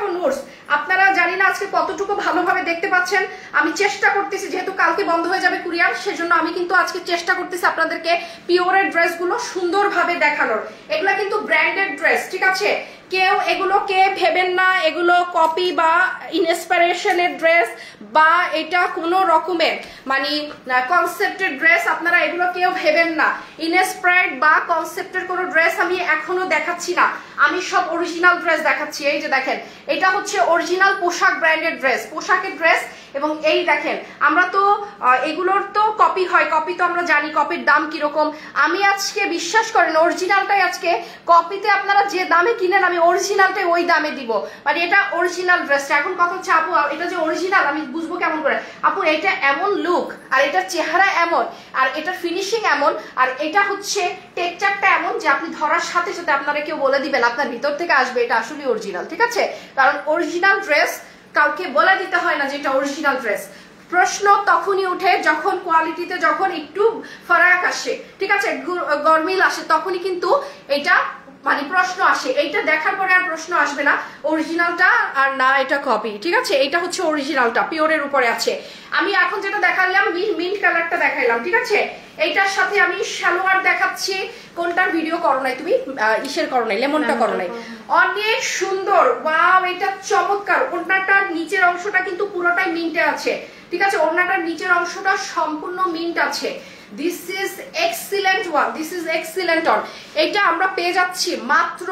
[SPEAKER 1] নুটস আপনারা জানি না আজকে কতটুকু ভালোভাবে দেখতে পাচ্ছেন আমি চেষ্টা করতেছি যেহেতু কালকে বন্ধ হয়ে যাবে কুরিয়ার সেজন্য আমি কিন্তু আজকে চেষ্টা করতেছি আপনাদেরকে পিওরের ড্রেসগুলো সুন্দরভাবে দেখানোর এগুলা কিন্তু ব্র্যান্ডেড ড্রেস ঠিক আছে কেউ এগুলোকে ভেবেন না এগুলো কপি বা ইনস্পিরেশনের ড্রেস বা এটা কোনো রকমের মানে কনসেপ্টের ড্রেস আপনারা এগুলো কেউ ভেবেন না ইনস্পায়ার্ড বা কনসেপ্টের কোনো ড্রেস আমি এখনো দেখাচ্ছি না আমি সব অরিজিনাল ড্রেস দেখাচ্ছি এই যে দেখেন এটা হচ্ছে অরিজিনাল পোশাক ব্র্যান্ডের ড্রেস পোশাকের ড্রেস এবং এই দেখেন আমরা তো এগুলোর তো কপি হয় কপি তো আমরা জানি কপির দাম কিরকম আমি আজকে বিশ্বাস করেন অরিজিনালটাই আজকে কপিতে আপনারা যে দামে কিনেন আমি অরিজিনালটাই ওই দামে দিব মানে এটা অরিজিনাল ড্রেসটা এখন কথা হচ্ছে আপু এটা যে অরিজিনাল আমি বুঝবো কেমন করে আপু এটা এমন লুক আর এটার চেহারা এমন আর এটার ফিনিশিং এমন আর এটা হচ্ছে টেক্সচারটা এমন যে আপনি ধরার সাথে সাথে আপনারা কেউ বলে দিবেন আপনার ভিতর থেকে আসবে এটা আসলে অরিজিনাল ঠিক আছে কারণ অরিজিনাল ড্রেস কাউকে বলে দিতে হয় না যে এটা অরিজিনাল ড্রেস প্রশ্ন তখনই উঠে যখন কোয়ালিটিতে যখন একটু ফারাক আসে ঠিক আছে গরমিল আসে তখনই কিন্তু এটা মানে প্রশ্ন আসে এইটা দেখার পরে আর প্রশ্ন আসবে না অরিজিনালটা আর না এটা কপি ঠিক আছে এটা হচ্ছে অরিজিনালটা পিওরের উপরে আছে আমি এখন যেটা দেখালাম মিন্ট কালারটা দেখাইলাম ঠিক আছে এইটার সাথে আমি সালোয়ার দেখাচ্ছি। কোনটার ভিডিও করো নাই তুমি? ইসের করো নাই, লেমনটা করো নাই। অনেক সুন্দর, ওয়াও এটা চমৎকার। ওড়নাটার নিচের অংশটা কিন্তু পুরোটাই মিন্টে আছে, ঠিক আছে? ওড়নাটার নিচের অংশটা সম্পূর্ণ মিন্ট আছে। This is excellent one, this is excellent one. এটা আমরা পেয়ে যাচ্ছি মাত্র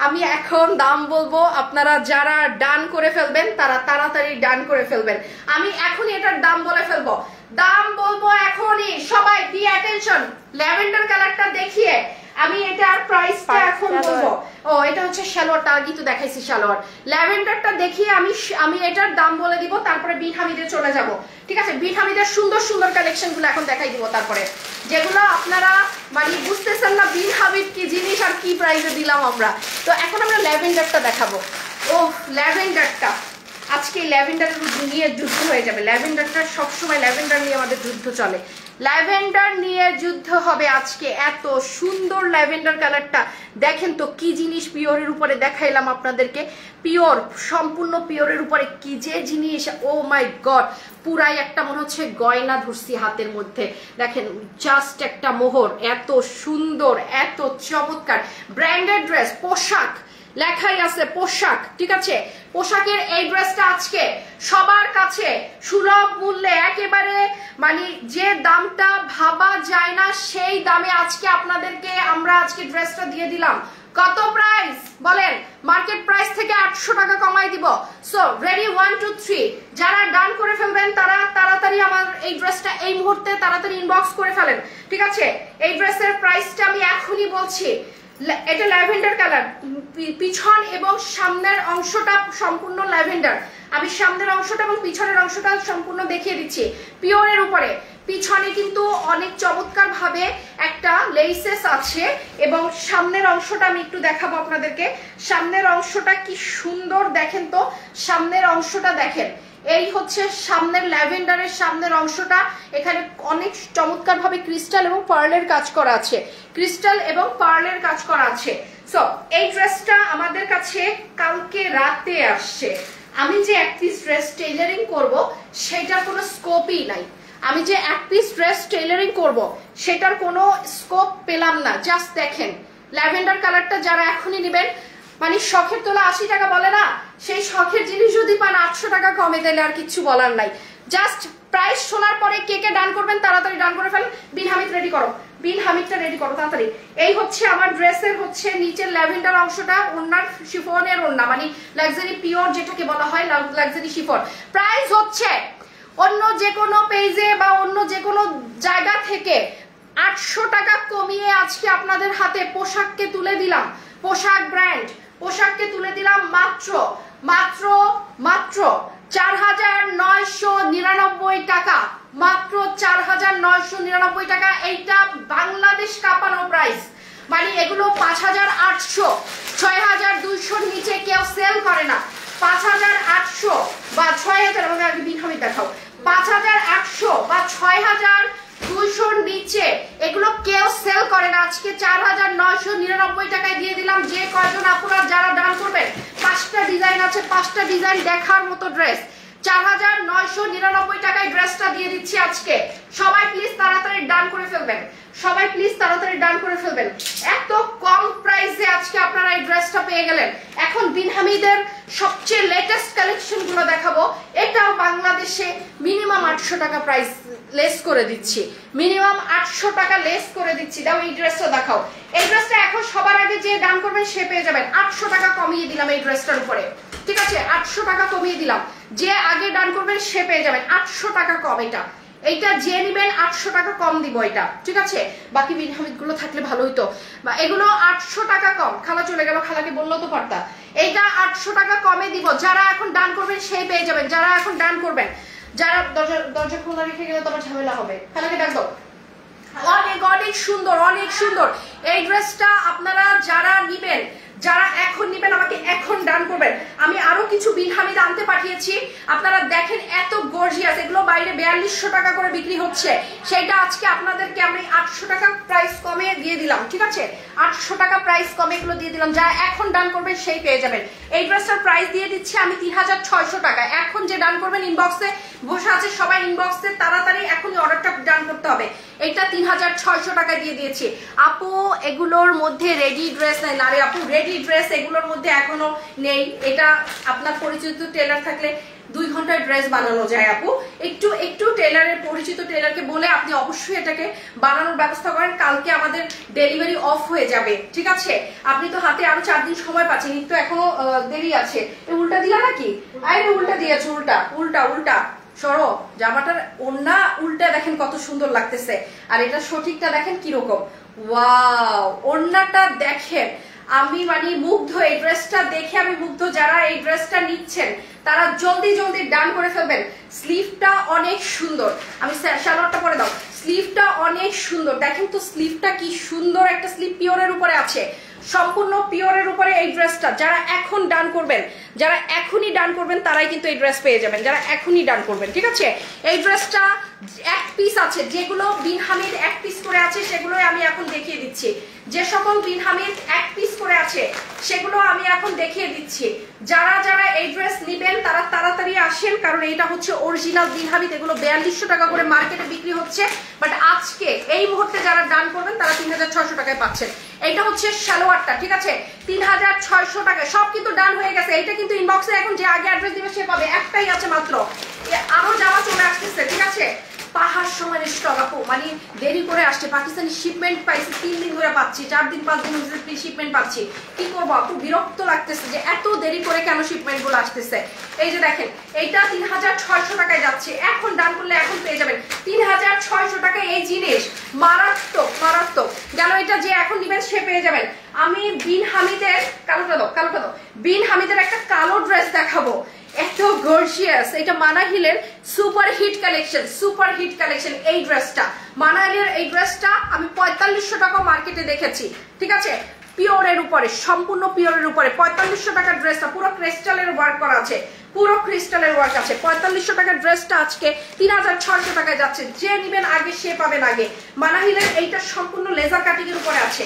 [SPEAKER 1] আমি এখন দাম বলবো, আপনারা যারা ডান করে ফেলবেন তারা তাড়াতাড়ি ডান করে ফেলবেন। আমি এখনই এটার দাম বলে ফেলবো, দাম বলবো এখনই। সবাই বি অ্যাটেনশন, ল্যাভেন্ডার কালারটা দেখিয়ে আমি এটার প্রাইসটা এখন বলবো। ও এটা হচ্ছে সালোয়ারটা, আগে তো দেখাইছি সালোয়ার। ল্যাভেন্ডারটা দেখিয়ে আমি এটার দাম বলে দিব, তারপরে বিন হামিদে চলে যাব, ঠিক আছে? বিন হামিদের সুন্দর সুন্দর কালেকশন গুলো এখন দেখাই দিব, তারপরে যেগুলো আপনারা মানে বুঝতেছেন না বিন হামিদ কি জিনিস আর কি প্রাইসে দিলাম আমরা। তো এখন আমরা ল্যাভেন্ডারটা দেখাবো। ও ল্যাভেন্ডারটা আজকে ল্যাভেন্ডার নিয়ে যুদ্ধ হয়ে যাবে। ল্যাভেন্ডারটা সবসময় ল্যাভেন্ডার নিয়ে আমাদের যুদ্ধ চলে, ল্যাভেন্ডার নিয়ে যুদ্ধ হবে আজকে। এত সুন্দর ল্যাভেন্ডার কালারটা দেখেন তো কি জিনিস। পিওরের উপরে দেখাইলাম আপনাদেরকে, পিওর, সম্পূর্ণ পিওরের উপরে কি যে জিনিস, ও মাই গড, পুরাই একটা মনে হচ্ছে গয়না ধরছি হাতের মধ্যে। দেখেন জাস্ট একটা মোহর, এত সুন্দর, এত চমৎকার। ব্র্যান্ডেড ড্রেস, পোশাক লেখাই আছে পোশাক, ঠিক আছে? পোশাকের এই ড্রেসটা আজকে সবার কাছে সুলভ মূল্যে, একেবারে মানে যে দামটা ভাবা যায় না সেই দামে আজকে আপনাদেরকে আমরা আজকে ড্রেসটা দিয়ে দিলাম। কত প্রাইস বলেন? মার্কেট প্রাইস থেকে 800 টাকা কমাই দিব। সো রেডি 1 2 3, যারা ডান করে ফেলবেন তারা তাড়াতাড়ি আমার এই ড্রেসটা এই মুহূর্তে তাড়াতাড়ি ইনবক্স করে ফেলেন, ঠিক আছে? এই ড্রেসের প্রাইসটা আমি এখনই বলছি। এটা ল্যাভেন্ডার কালার, পিছন এবং সামনের অংশটা সম্পূর্ণ ল্যাভেন্ডার। আমি সামনের অংশটা এবং পিছনের অংশটা সম্পূর্ণ দেখিয়ে দিচ্ছি। পিওরের উপরে পিছনে কিন্তু অনেক চমৎকার ভাবে একটা লেসেস আছে, এবং সামনের অংশটা আমি একটু দেখাবো আপনাদেরকে। সামনের অংশটা কি সুন্দর দেখেন তো, সামনের অংশটা দেখেন। এই হচ্ছে সামনের ল্যাভেন্ডারের সামনের অংশটা। এখানে অনেক চমৎকার ভাবে ক্রিস্টাল এবং পার্লের কাজ করা আছে, ক্রিস্টাল এবং পার্লের কাজ করা আছে। সো এই ড্রেসটা আমাদের কাছে কালকে রাতে আসছে। আমি যে এক পিস ড্রেস টেইলারিং করব সেটার কোনো স্কোপই নাই। আমি যে এক পিস ড্রেস টেইলারিং করব সেটার কোনো স্কোপ পেলাম না। জাস্ট দেখেন ল্যাভেন্ডার কালারটা, যারা এখনই নেবেন মানে শখের তোলা 80 টাকা বলে না, সেই শখের জিনিস যদি পান 800 টাকা কমে দিলে আর কিছু বলার নাই। জাস্ট প্রাইস শোনার পরে কে কে ডান করবেন তাড়াতাড়ি ডান করে ফেলেন। বিন হামিদ রেডি করো, বিন হামিদটা রেডি করো তাড়াতাড়ি। এই হচ্ছে আমার ড্রেসের হচ্ছে নিচের ল্যাভেন্ডার অংশটা, ওড়নার শিফনের ওড়না, মানে লাক্সারি পিওর যেটাকে বলা হয় লাক্সারি শিফন। প্রাইস হচ্ছে অন্য যে কোনো পেজে বা অন্য যে কোনো জায়গা থেকে 800 টাকা কমিয়ে আজকে আপনাদের হাতে পোশাককে তুলে দিলাম। পোশাক ব্র্যান্ড পোশাককে তুলে দিলাম মাত্র 4999 টাকা, মাত্র 4999 টাকা। এইটা বাংলাদেশ কাঁপানো প্রাইস, মানে এগুলো 5800 6200 নিচে কেউ সেল করে না। 5800 বা 6000, আমাকে আগে বিন হামিদ দেখাও। 5800 বা 6200 নিচে এগুলো কেউ সেল করে না। আজকে 4999 টাকায় দিয়ে দিলাম। যে কয়জন আপনারা যারা ডান করবেন, 5টা ডিজাইন আছে, 5টা ডিজাইন দেখার মতো ড্রেস। 4999 টাকায় ড্রেসটা দিয়ে দিচ্ছি আজকে। সবাই প্লিজ তাড়াতাড়ি ডান করে ফেলবেন, সবাই প্লিজ তাড়াতাড়ি ডান করে ফেলবেন। এত কম প্রাইসে আজকে আপনারা এই ড্রেসটা পেয়ে গেলেন। এখন বিন হামিদের সবচেয়ে লেটেস্ট কালেকশন গুলো দেখাবো। এটাও বাংলাদেশে মিনিমাম 800 টাকা প্রাইস লেস করে দিচ্ছি, মিনিমাম 800 টাকা লেস করে দিচ্ছি। দাও এই ড্রেসটা দেখাও। এই ড্রেসটা এখন সবার আগে যে ডান করবেন সে পেয়ে যাবেন। 800 টাকা কমিয়ে দিলাম এই ড্রেসটার উপরে, ঠিক আছে? 800 টাকা কমিয়ে দিলাম। যে আগে ডান করবেন সে পেয়ে যাবেন 800 টাকা কম। এইটা যে নিবেন 800 টাকা কম দিব এটা, ঠিক আছে? বাকি বিন হামিদ গুলো থাকলে ভালো হইতো, বা এগুলো 800 টাকা কম। খালা চলে গেল, খালাকে বললেও তো পারতা। এইটা 800 টাকা কমে দিব। যারা এখন ডান করবেন সেই পেয়ে যাবেন, যারা এখন ডান করবেন। যারা দরজা খোলা রেখে গেলে তোমার ঝামেলা হবে। খালাকে ডাক দাও। অনেক অনেক সুন্দর, অনেক সুন্দর এই ড্রেসটা। আপনারা যারা নিবেন, যারা এখন নিবেন আমাকে এখন ডান করবেন। আমি আরো কিছু বিন হামিদ আনতে পাঠিয়েছি, আপনারা দেখেন এত গর্জিয়াস। এগুলো বাইরে 4200 টাকা করে বিক্রি হচ্ছে, সেইটা আজকে আপনাদেরকে আমি 800 টাকা প্রাইস কমে দিয়ে দিলাম, ঠিক আছে? 800 টাকা প্রাইস কমে এগুলো দিয়ে দিলাম। যারা এখন ডান করবেন সেই পেয়ে যাবেন। এই ড্রেসটার প্রাইস দিয়ে দিচ্ছি আমি 3600 টাকা। এখন যে ডান করবেন ইনবক্সে বসে আছে সবাই, ইনবক্সে তাড়াতাড়ি এখনই অর্ডারটা ডান করতে হবে। এটা 3600 টাকায় দিয়ে দিয়েছি আপু। এগুলোর মধ্যে রেডি ড্রেস নেই না রে আপু, রেডি ড্রেস এগুলোর মধ্যে এখনো নেই। এটা আপনার পরিচিত টেলার থাকলে 2 ঘন্টায় ড্রেস বানানো যায় আপু। একটু টেলারের পরিচিত টেলারকে বলে আপনি অবশ্যই এটাকে বানানোর ব্যবস্থা করেন। কালকে আমাদের ডেলিভারি অফ হয়ে যাবে, ঠিক আছে? আপনি তো হাতে আরো 4 দিন সময় পাচ্ছেন, একটু এখনো দেরি আছে। উল্টা দিলা নাকি? আরে উল্টা দিয়েছো, উল্টা উল্টা উল্টা সরো। জামাটার ওন্না উল্টা দেখেন কত সুন্দর লাগতেছে, আর এটা সঠিকটা দেখেন কিরকম। ওয়াও, ওন্নাটা দেখেন, আমি মানে মুগ্ধ। এই ড্রেসটা দেখে আমি মুগ্ধ। যারা এই ড্রেসটা নিচ্ছেন তারা জলদি জলদি ডান করে ফেলবেন। স্লিভটা অনেক সুন্দর, আমি সালোয়ারটা পরে দাও। স্লিভটা অনেক সুন্দর, দেখেন তো স্লিভটা কি সুন্দর একটা স্লিভ, পিওরের উপরে আছে, সম্পূর্ণ পিওরের উপরে এই ড্রেসটা। যারা এখন ডান করবেন, যারা এখনই ডান করবেন তারাই কিন্তু এই ড্রেস পেয়ে যাবেন, যারা এখনই ডান করবেন, ঠিক আছে? এই ড্রেসটা এক পিস আছে, যেগুলো বিন হামিদ এক পিস করে আছে সেগুলোই আমি এখন দেখিয়ে দিচ্ছি। যে সকল বিন হামিদ এক পিস করে আছে সেগুলো আমি এখন দেখিয়ে দিচ্ছি। যারা যারা এই ড্রেস নেবেন তারা তাড়াতাড়ি আসেন, কারণ এটা হচ্ছে অরিজিনাল বিন হামিদ। এগুলো 4200 টাকা করে মার্কেটে বিক্রি হচ্ছে, বাট আজকে এই মুহূর্তে যারা ডান করবেন তারা 3600 টাকায় পাচ্ছেন। এটা হচ্ছে সালোয়ারটা, ঠিক আছে? 3600 টাকায় সব কিন্তু ডান হয়ে গেছে। এটা কিন্তু ইনবক্সে এখন যে আগে অ্যাড্রেস দিবে সে পাবে, একটাই আছে মাত্র। আরো জামা চলে আসতেছে, ঠিক আছে? পাহাড় সমান স্টক আপু, মানে দেরি করে আসছে। পাকিস্তানি শিপমেন্ট পাইছি 3 দিন ধরে পাচ্ছি, 4 দিন 5 দিন হচ্ছে শিপমেন্ট পাচ্ছি। কি করবো আপু, বিরক্ত লাগতেছে যে এত দেরি করে কেন শিপমেন্ট গুলো আসতেছে। এই যে দেখেন, এইটা 3600 টাকায় যাচ্ছে, এখন ডান করলে এখন পেয়ে যাবেন 3600 টাকায় এই জিনিস। মারাত্মক মারাত্মক গেল। এটা যে এখন নিবেন সে পেয়ে যাবেন। আমি বিন হামিদের কালোটা দাও, কালোটা দাও। বিন হামিদের একটা কালো ড্রেস দেখাবো, এত গর্জিয়াস। এটা মানাহিলের super hit collection, super hit collection. এই ড্রেসটা মানাহিলের, এই ড্রেসটা আমি 4500 টাকা মার্কেটে দেখেছি, ঠিক আছে? পিওরের উপরে, সম্পূর্ণ পিওরের উপরে 4500 টাকার ড্রেসটা পুরো ক্রিস্টালের ওয়ার্ক করা আছে, পুরো ক্রিস্টালের ওয়ার্ক আছে। 4500 টাকার ড্রেসটা আজকে 3600 টাকায় যাচ্ছে। যে নিবেন আগে সে পাবেন আগে। মানাহিলের এইটা সম্পূর্ণ লেজার কাটিং এর উপরে আছে,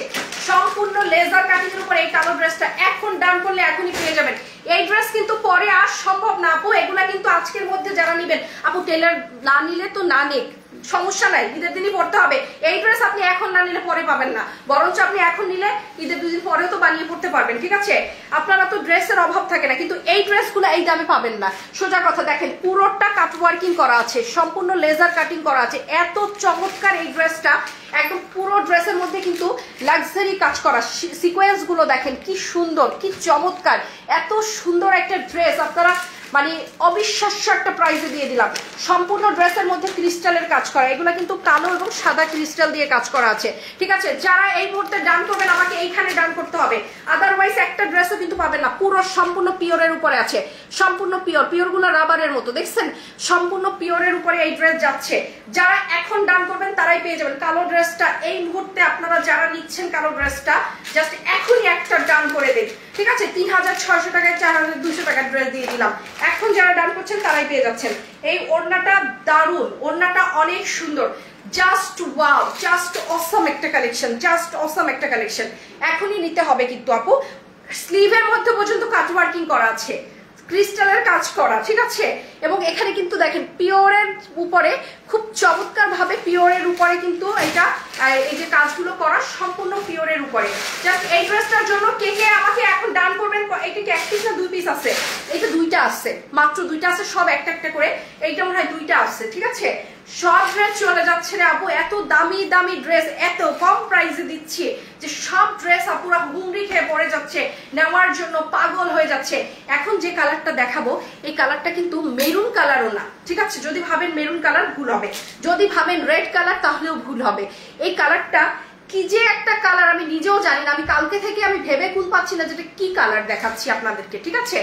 [SPEAKER 1] সম্পূর্ণ লেজার কাটিং এর উপরে এই কালো ড্রেসটা এখন ডান করলে এখনই পেয়ে যাবেন। এই ড্রেস কিন্তু পরে আর সম্ভব না আপু, এগুলা কিন্তু আজকের মধ্যে যারা নিবেন। আপু টেলার না নিলে তো না নিক, সমস্যা নাই, ঈদের দিনই পড়তে হবে। এই ড্রেস আপনি এখন না নিলে পরে পাবেন না, বরঞ্চ আপনি এখন নিলে ঈদের 2 দিন পরেও তো বানিয়ে পড়তে পারবেন, ঠিক আছে? আপনারা তো ড্রেসের অভাব থাকে না, কিন্তু এই ড্রেসগুলো এই দামে পাবেন না। সোজা কথা, দেখেন পুরোটা কাট ওয়ার্কিং করা আছে, সম্পূর্ণ লেজার কাটিং করা আছে। এত চমৎকার এই ড্রেসটা, একদম পুরো ড্রেসের মধ্যে কিন্তু লাক্সারি কাজ করা। সিকোয়েন্স গুলো দেখেন কি সুন্দর, কি চমৎকার। এত সুন্দর একটা ড্রেস আপনারা মানে অবিশ্বাস্য একটা প্রাইসে দিয়ে দিলাম। সম্পূর্ণ ড্রেসের মধ্যে ক্রিস্টালের কাজ করা, এগুলো কিন্তু কালো এবং সাদা ক্রিস্টাল দিয়ে কাজ করা আছে, ঠিক আছে? যারা এই মুহূর্তে ডান করবেন আমাকে এইখানে ডান করতে হবে, আদারওয়াইজ একটা ড্রেসও কিন্তু পাবেন না। পুরো সম্পূর্ণ পিওরের উপরে আছে, সম্পূর্ণ পিওর, পিওরগুলো রাবারের মতো, দেখছেন? সম্পূর্ণ পিওরের উপরে এই ড্রেস যাচ্ছে। যারা এখন ডান করবেন তারাই পেয়ে যাবেন কালো ড্রেসটা। এই মুহূর্তে আপনারা যারা নিচ্ছেন কালো ড্রেসটা, জাস্ট এখনই একটা ডান করে দিন, ঠিক আছে? 3600 টাকায় 4200 টাকার ড্রেস দিয়ে দিলাম। এখন যারা ডান করছেন তারাই পেয়ে যাচ্ছেন। এই ওড়নাটা দারুণ, ওড়নাটা অনেক সুন্দর, জাস্ট ওয়াও, জাস্ট অসাম একটা কালেকশন, জাস্ট অসাম একটা কালেকশন। এখনই নিতে হবে কিন্তু আপু। স্লিভের মধ্যে পর্যন্ত কাট ওয়ার্কিং করা আছে, ক্রিস্টালের কাজ করা, ঠিক আছে? এবং এখানে কিন্তু দেখেন পিওরের উপরে খুব চমৎকার ভাবে, পিওরের উপরে কিন্তু এটা এই যে কাজগুলো করা সম্পূর্ণ পিওরের উপরে। জাস্ট এই ড্রেসটার জন্য কে কে আমাকে এখন ডান করবেন? এটা কি 1 পিস না 2 পিস আছে? এইটা 2টা আছে, মাত্র 2টা আছে, সব একটা একটা করে। এইটা মনে হয় 2টা আছে, ঠিক আছে? সব ড্রেস চলে যাচ্ছে রে আপু, এত দামি দামি ড্রেস এত কম প্রাইসে দিচ্ছি যে সব ড্রেস আপুরা হুমড়ি খেয়ে পড়ে যাচ্ছে, নেওয়ার জন্য পাগল হয়ে যাচ্ছে। এখন যে কালারটা দেখাবো এই কালারটা কিন্তু মেরুন কালারও না, ঠিক আছে? যদি ভাবেন মেরুন কালার ভুল হবে, যদি ভাবেন রেড কালার তাহলেও ভুল হবে। এই কালারটা কি যে একটা কালার আমি নিজেও জানি না, আমি কালকে থেকে আমি ভেবে কুল পাচ্ছি না যেটা কি কালার দেখাচ্ছি আপনাদেরকে, ঠিক আছে?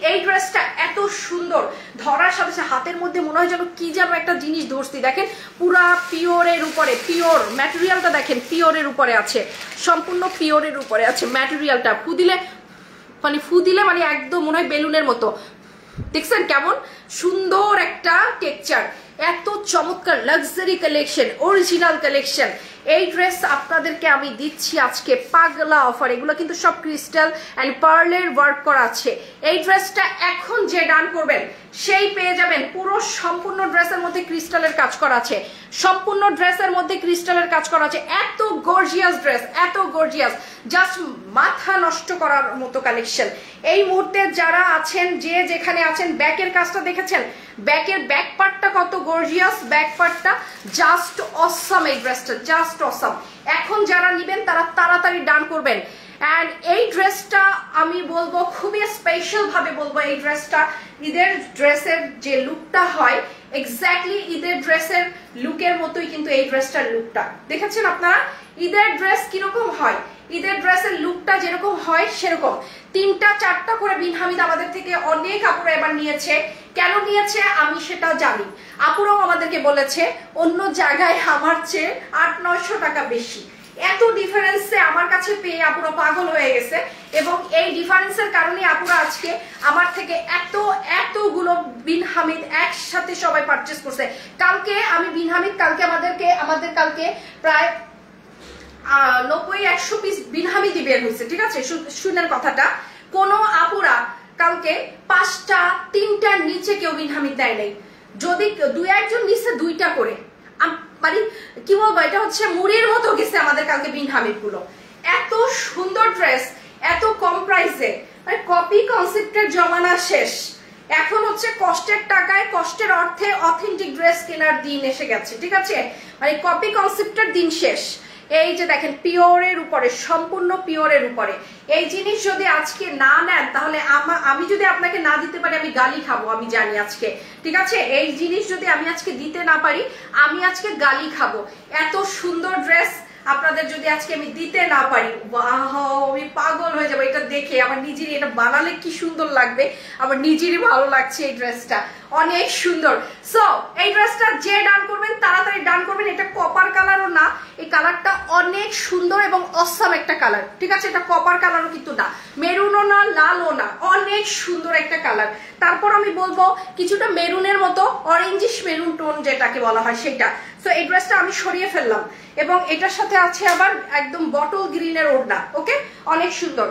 [SPEAKER 1] এই ড্রেসটা এত সুন্দর, ধরার সাথে সাথে হাতের মধ্যে মনে হয় যেন কি যেন একটা জিনিস ধরছি। দেখেন পুরা পিওরের উপরে, পিওর ম্যাটেরিয়ালটা দেখেন পিওরের উপরে আছে, সম্পূর্ণ পিওরের উপরে আছে ম্যাটেরিয়ালটা। ফু দিলে মানে একদম মনে হয় বেলুনের মতো, দেখছেন কেমন সুন্দর একটা টেক্সচার। এত চমৎকার লাক্সারি কালেকশন, অরিজিনাল কালেকশন। এই ড্রেস আপনাদেরকে আমি দিচ্ছি আজকে পাগলা অফার। এগুলো কিন্তু সব ক্রিস্টাল এন্ড পার্লের ওয়ার্ক করা আছে। এই ড্রেসটা এখন যে ডান করবেন সেই পেয়ে যাবেন। পুরো সম্পূর্ণ ড্রেসের মধ্যে ক্রিস্টালের কাজ করা আছে, সম্পূর্ণ ড্রেসের মধ্যে ক্রিস্টালের কাজ করা আছে। এত গর্জিয়াস ড্রেস, এত গর্জিয়াস, জাস্ট মাথা নষ্ট করার মতো কালেকশন। এই মুহূর্তে যারা আছেন, যে যেখানে আছেন, ব্যাকের কাজটা দেখেছেন, ব্যাকের ব্যাক পার্টটা কত গর্জিয়াস, ব্যাক পার্টটা জাস্ট অসাম। এই ড্রেসটা জাস্ট অসাম। এখন যারা নিবেন তারা তাড়াতাড়ি ডান করবেন। অ্যান্ড এই ড্রেসটা আমি বলবো খুবই স্পেশাল ভাবে বলবো, এই ড্রেসটা ঈদের ড্রেসের যে লুকটা হয় এক্স্যাক্টলি ঈদের ড্রেসের লুকের মতোই কিন্তু এই ড্রেসটার লুকটা দেখেছেন আপনারা। ঈদের ড্রেস কিরকম হয়, ঈদের ড্রেসের লুকটা যেরকম হয় সেরকম। 3টা 4টা করে বিন হামিদ আমাদের থেকে অনেক আপুরা এবার নিয়েছে। কেন নিয়েছে আমি সেটা জানি, আপুরাও আমাদেরকে বলেছে অন্য জায়গায় আমার চেয়ে 800-900 টাকা বেশি। এত ডিফারেন্সে আমার কাছে পেয়ে আপুরা পাগল হয়ে গেছে, এবং এই ডিফারেন্সের কারণে আপুরা আজকে আমার থেকে এতগুলো বিন হামিদ একসাথে সবাই পারচেস করছে। কালকে আমি বিন হামিদ আমাদের কালকে প্রায় 90-100 পিস বিন হামিদি বের হয়েছে, ঠিক আছে? শুনেন কথাটা, কোন আপুরা কালকে 5টা 3টার নিচে কেউ বিন হামিদ দেয় নাই। যদি 2-1 জন নিচে 2টা করে, মানে কি বলবো, এটা হচ্ছে মুড়ির মতো গেছে আমাদের কালকে বিন হামিদ গুলো। এত সুন্দর ড্রেস এত কম প্রাইসে, মানে কপি কনসেপ্টের জমানা শেষ। এখন হচ্ছে কষ্টের টাকায় কষ্টের অর্থে অথেন্টিক ড্রেস কেনার দিন এসে গেছে, ঠিক আছে? মানে কপি কনসেপ্টের দিন শেষ। এই যে দেখেন পিওরের উপরে, সম্পূর্ণ পিওরের উপরে এই জিনিস যদি আজকে না নেন তাহলে আমি যদি আপনাকে না দিতে পারি আমি গালি খাবো, আমি জানি আজকে, ঠিক আছে? এই জিনিস যদি আমি আজকে দিতে না পারি আমি আজকে গালি খাবো। এত সুন্দর ড্রেস আপনাদের যদি আজকে আমি দিতে না পারি, আমি পাগল হয়ে যাবো এটা দেখে। আমার নিজেরই এটা বানালে কি সুন্দর লাগবে, আমার নিজেরই ভালো লাগছে এই ড্রেসটা, অনেক সুন্দর। সো এই ড্রেসটা যে ডান করবেন তাড়াতাড়ি ডান করবেন। এটা কপার কালারও না, এই কালারটা অনেক সুন্দর এবং অসাম একটা কালার, ঠিক আছে? এটা কপার কালারও কিন্তু না, মেরুনও না, লালও না, অনেক সুন্দর একটা কালার। তারপর আমি বলবো কিছুটা মেরুনের মতো, অরেঞ্জিশ মেরুন টোন যেটাকে বলা হয় সেটা। সো এই ড্রেসটা আমি সরিয়ে ফেললাম, এবং এটার সাথে আছে আবার একদম বটল গ্রিনের ওড়না। ওকে, অনেক সুন্দর।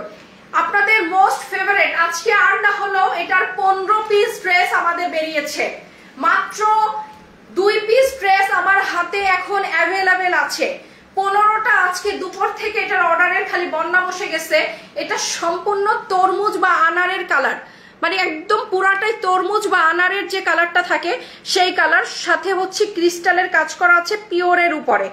[SPEAKER 1] আপনাদের মোস্ট ফেভারিট আজকে আর না হলো এটার 15 পিস ড্রেস আমাদের বেরিয়েছে, মাত্র 2 পিস ড্রেস আমার হাতে এখন অ্যাভেলেবেল আছে। 15টা আজকে দুপুর থেকে এটার অর্ডারের খালি বন্যা বসে গেছে। এটা সম্পূর্ণ তরমুজ বা আনারের কালার, মানে একদম পুরাটাই তরমুজ বা আনারের যে কালারটা থাকে সেই কালার, সাথে হচ্ছে ক্রিস্টালের কাজ করা আছে পিওরের উপরে।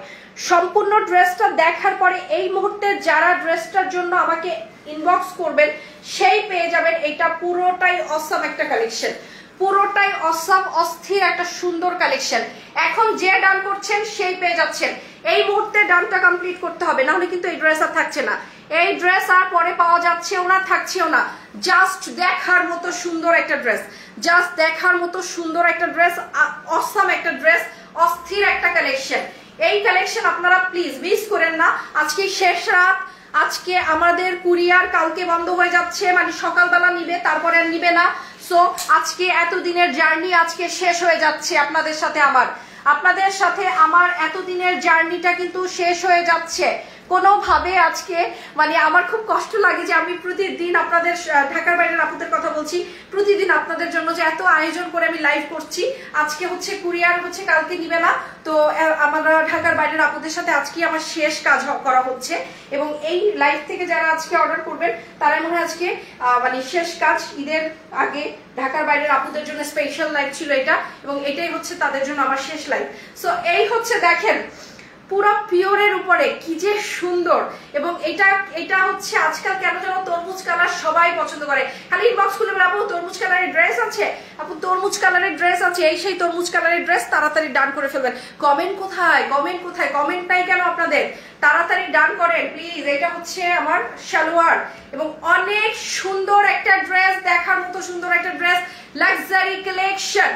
[SPEAKER 1] সম্পূর্ণ ড্রেসটা দেখার পরে এই মুহূর্তে যারা ড্রেসটার জন্য আমাকে ইনবক্স করবেন সেই পেয়ে যাবেন। এটা পুরোটাই অসাম একটা কালেকশন, পুরোটাই অসাম অস্থির একটা সুন্দর কালেকশন। এখন যে ডান করছেন সেই পেয়ে যাচ্ছেন। এই মুহূর্তে ডানটা কমপ্লিট করতে হবে, না হলে কিন্তু এই ড্রেস আর থাকছে না। এই ড্রেস আর পরে পাওয়া যাচ্ছেও না, থাকছেও না। জাস্ট দেখার মতো সুন্দর একটা ড্রেস, জাস্ট দেখার মতো সুন্দর একটা ড্রেস, অসাম একটা ড্রেস, অস্থির একটা কালেকশন। এই কালেকশন আপনারা প্লিজ মিস করেন না। আজকে শেষ রাত, আজকে আমাদের কুরিয়ার কালকে বন্ধ হয়ে যাচ্ছে, মানে সকালবেলা নিবে তারপরে আর নিবে না। সো আজকে এতদিনের জার্নি আজকে শেষ হয়ে যাচ্ছে। আপনাদের সাথে আমার এতদিনের জার্নিটা কিন্তু শেষ হয়ে যাচ্ছে কোনোভাবে। আজকে মানে আমার খুব কষ্ট লাগে যে আমি প্রতিদিন আপনাদের, ঢাকার বাইরের আপুদের কথা বলছি, প্রতিদিন আপনাদের জন্য যে এত আয়োজন করে আমি লাইভ করছি। আজকে হচ্ছে কুরিয়ার হচ্ছে কালকে নিবে না, তো আমরা ঢাকার বাইরের আপুদের সাথে আজকে আমার শেষ কাজ করা হচ্ছে। এবং এই লাইভ থেকে যারা আজকে অর্ডার করবেন তারা মনে হয় আজকে মানে শেষ কাজ, ঈদের আগে ঢাকার বাইরের আপুদের জন্য স্পেশাল লাইভ ছিল এটা, এবং এটাই হচ্ছে তাদের জন্য আমার শেষ লাইভ। সো এই হচ্ছে দেখেন পুরো পিওরের উপরে কি যে সুন্দর। এবং এটা হচ্ছে আজকাল কেন যেন তরমুজ কালার সবাই পছন্দ করে। খালি ইনবক্স খুলে বলে আপু তরমুজ কালারের ড্রেস আছে, আপু তরমুজ কালারের ড্রেস আছে, এই সেই তরমুজ কালারের ড্রেস, তাড়াতাড়ি ডান করে ফেলবেন। কমেন্ট কোথায়, কমেন্ট কোথায়? কমেন্ট নাই কেন আপনাদের? তাড়াতাড়ি ডান করেন প্লিজ। এটা হচ্ছে আমার সালোয়ার, এবং অনেক সুন্দর একটা ড্রেস, দেখার মতো সুন্দর একটা ড্রেস, লাক্সারি কালেকশন।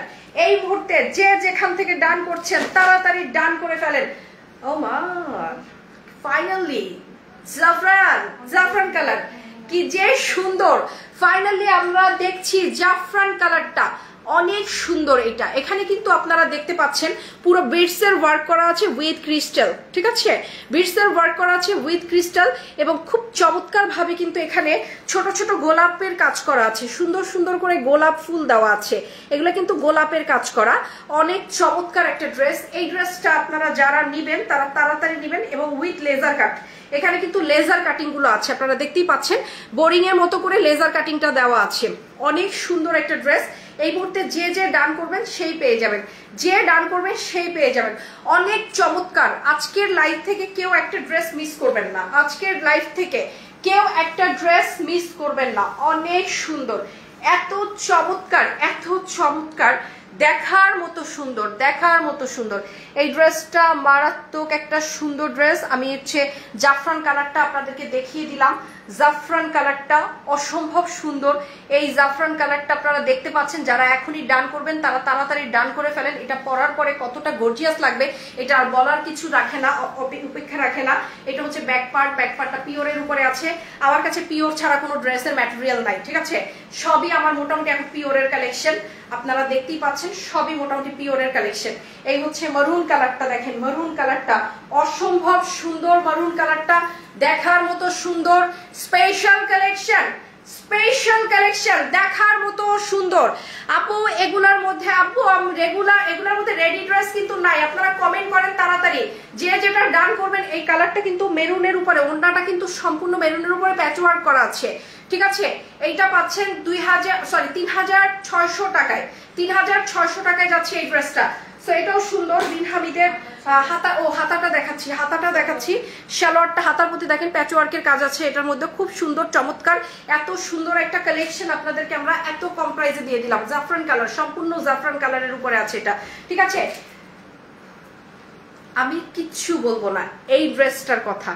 [SPEAKER 1] এই মুহূর্তে যে যেখান থেকে ডান করছেন তাড়াতাড়ি ডান করে ফেলেন। ও মা, ফাইনালি জাফরান কালার, কি যে সুন্দর। ফাইনালি আমরা দেখছি জাফরান কালারটা, অনেক সুন্দর এটা। এখানে কিন্তু আপনারা দেখতে পাচ্ছেন পুরো বিটসের ওয়ার্ক করা আছে উইথ ক্রিস্টাল, ঠিক আছে, বিটসের ওয়ার্ক করা আছে উইথ ক্রিস্টাল এবং খুব চমৎকার ভাবে কিন্তু এখানে ছোট ছোট গোলাপের কাজ করা আছে, সুন্দর সুন্দর করে গোলাপ ফুল দেওয়া আছে, এগুলো কিন্তু গোলাপের কাজ করা। অনেক চমৎকার একটা ড্রেস। এই ড্রেসটা আপনারা যারা নিবেন তারা তাড়াতাড়ি নিবেন এবং উইথ লেজার কাট। এখানে কিন্তু লেজার কাটিং গুলো আছে, আপনারা দেখতেই পাচ্ছেন বোরিং এর মতো করে লেজার কাটিংটা দেওয়া আছে। অনেক সুন্দর একটা ড্রেস। এই মুহূর্তে যে যে ডান করবেন সেই পেয়ে যাবেন, যে ডান করবেন সেই পেয়ে যাবেন। অনেক চমৎকার। আজকের লাইভ থেকে কেউ একটা ড্রেস মিস করবেন না, আজকের লাইভ থেকে কেউ একটা ড্রেস মিস করবেন না। অনেক সুন্দর, এত চমৎকার, এত চমৎকার, দেখার মতো সুন্দর, দেখার মতো সুন্দর। এই ড্রেসটা মারাত্মক একটা সুন্দর ড্রেস। আমি হচ্ছে জাফরান কালারটা আপনাদেরকে দেখিয়ে দিলাম। জাফরান কালারটা অসম্ভব সুন্দর। এই জাফরান কালারটা আপনারা দেখতে পাচ্ছেন, যারা এখনই ডান করবেন তারা তাড়াতাড়ি ডান করে ফেলেন। এটা পরার পরে কতটা গর্জিয়াস লাগবে এটা আর বলার কিছু রাখে না, উপেক্ষা রাখে না। এটা হচ্ছে ব্যাক পার্ট, ব্যাক পার্টটা পিওরের উপরে আছে। আমার কাছে পিওর ছাড়া কোনো ড্রেসের ম্যাটেরিয়াল নাই, ঠিক আছে, সবই আমার মোটামুটি এখন পিওরের কালেকশন। আপনারা দেখতেই পাচ্ছেন সবই মোটামুটি পিওরের কালেকশন। এই হচ্ছে মারুন কালারটা, দেখেন মারুন কালারটা অসম্ভব সুন্দর। মারুন কালারটা দেখার মতো সুন্দর। স্পেশাল কালেকশন, স্পেশাল কালেকশন, দেখার মতো সুন্দর। আপু এগুলার মধ্যে, আপু এগুলার মধ্যে রেডি ড্রেস কিন্তু নাই। আপনারা কমেন্ট করেন তাড়াতাড়ি, যে যেটা ডান করবেন। এই কালারটা কিন্তু মেরুনের উপরে, ওড়নাটা কিন্তু সম্পূর্ণ মেরুনের উপরে প্যাচওয়ার্ক করা আছে, ঠিক আছে। এইটা পাচ্ছেন 3600 টাকায়, 3600 টাকায় যাচ্ছে এই ড্রেসটা। সো এটাও সুন্দর। বিন হামিদের হাতাটা দেখাচ্ছি, হাতাটা দেখাচ্ছি। সালোয়ারটা, হাতার মধ্যে দেখেন প্যাচওয়ার্কের কাজ আছে, এটার মধ্যে খুব সুন্দর চমৎকার। এত সুন্দর একটা কালেকশন আপনাদেরকে আমরা এত কম প্রাইসে দিয়ে দিলাম। জাফরান কালার, সম্পূর্ণ জাফরান কালারের উপরে আছে এটা, ঠিক আছে। আমি কিচ্ছু বলবো না এই ড্রেসটার কথা,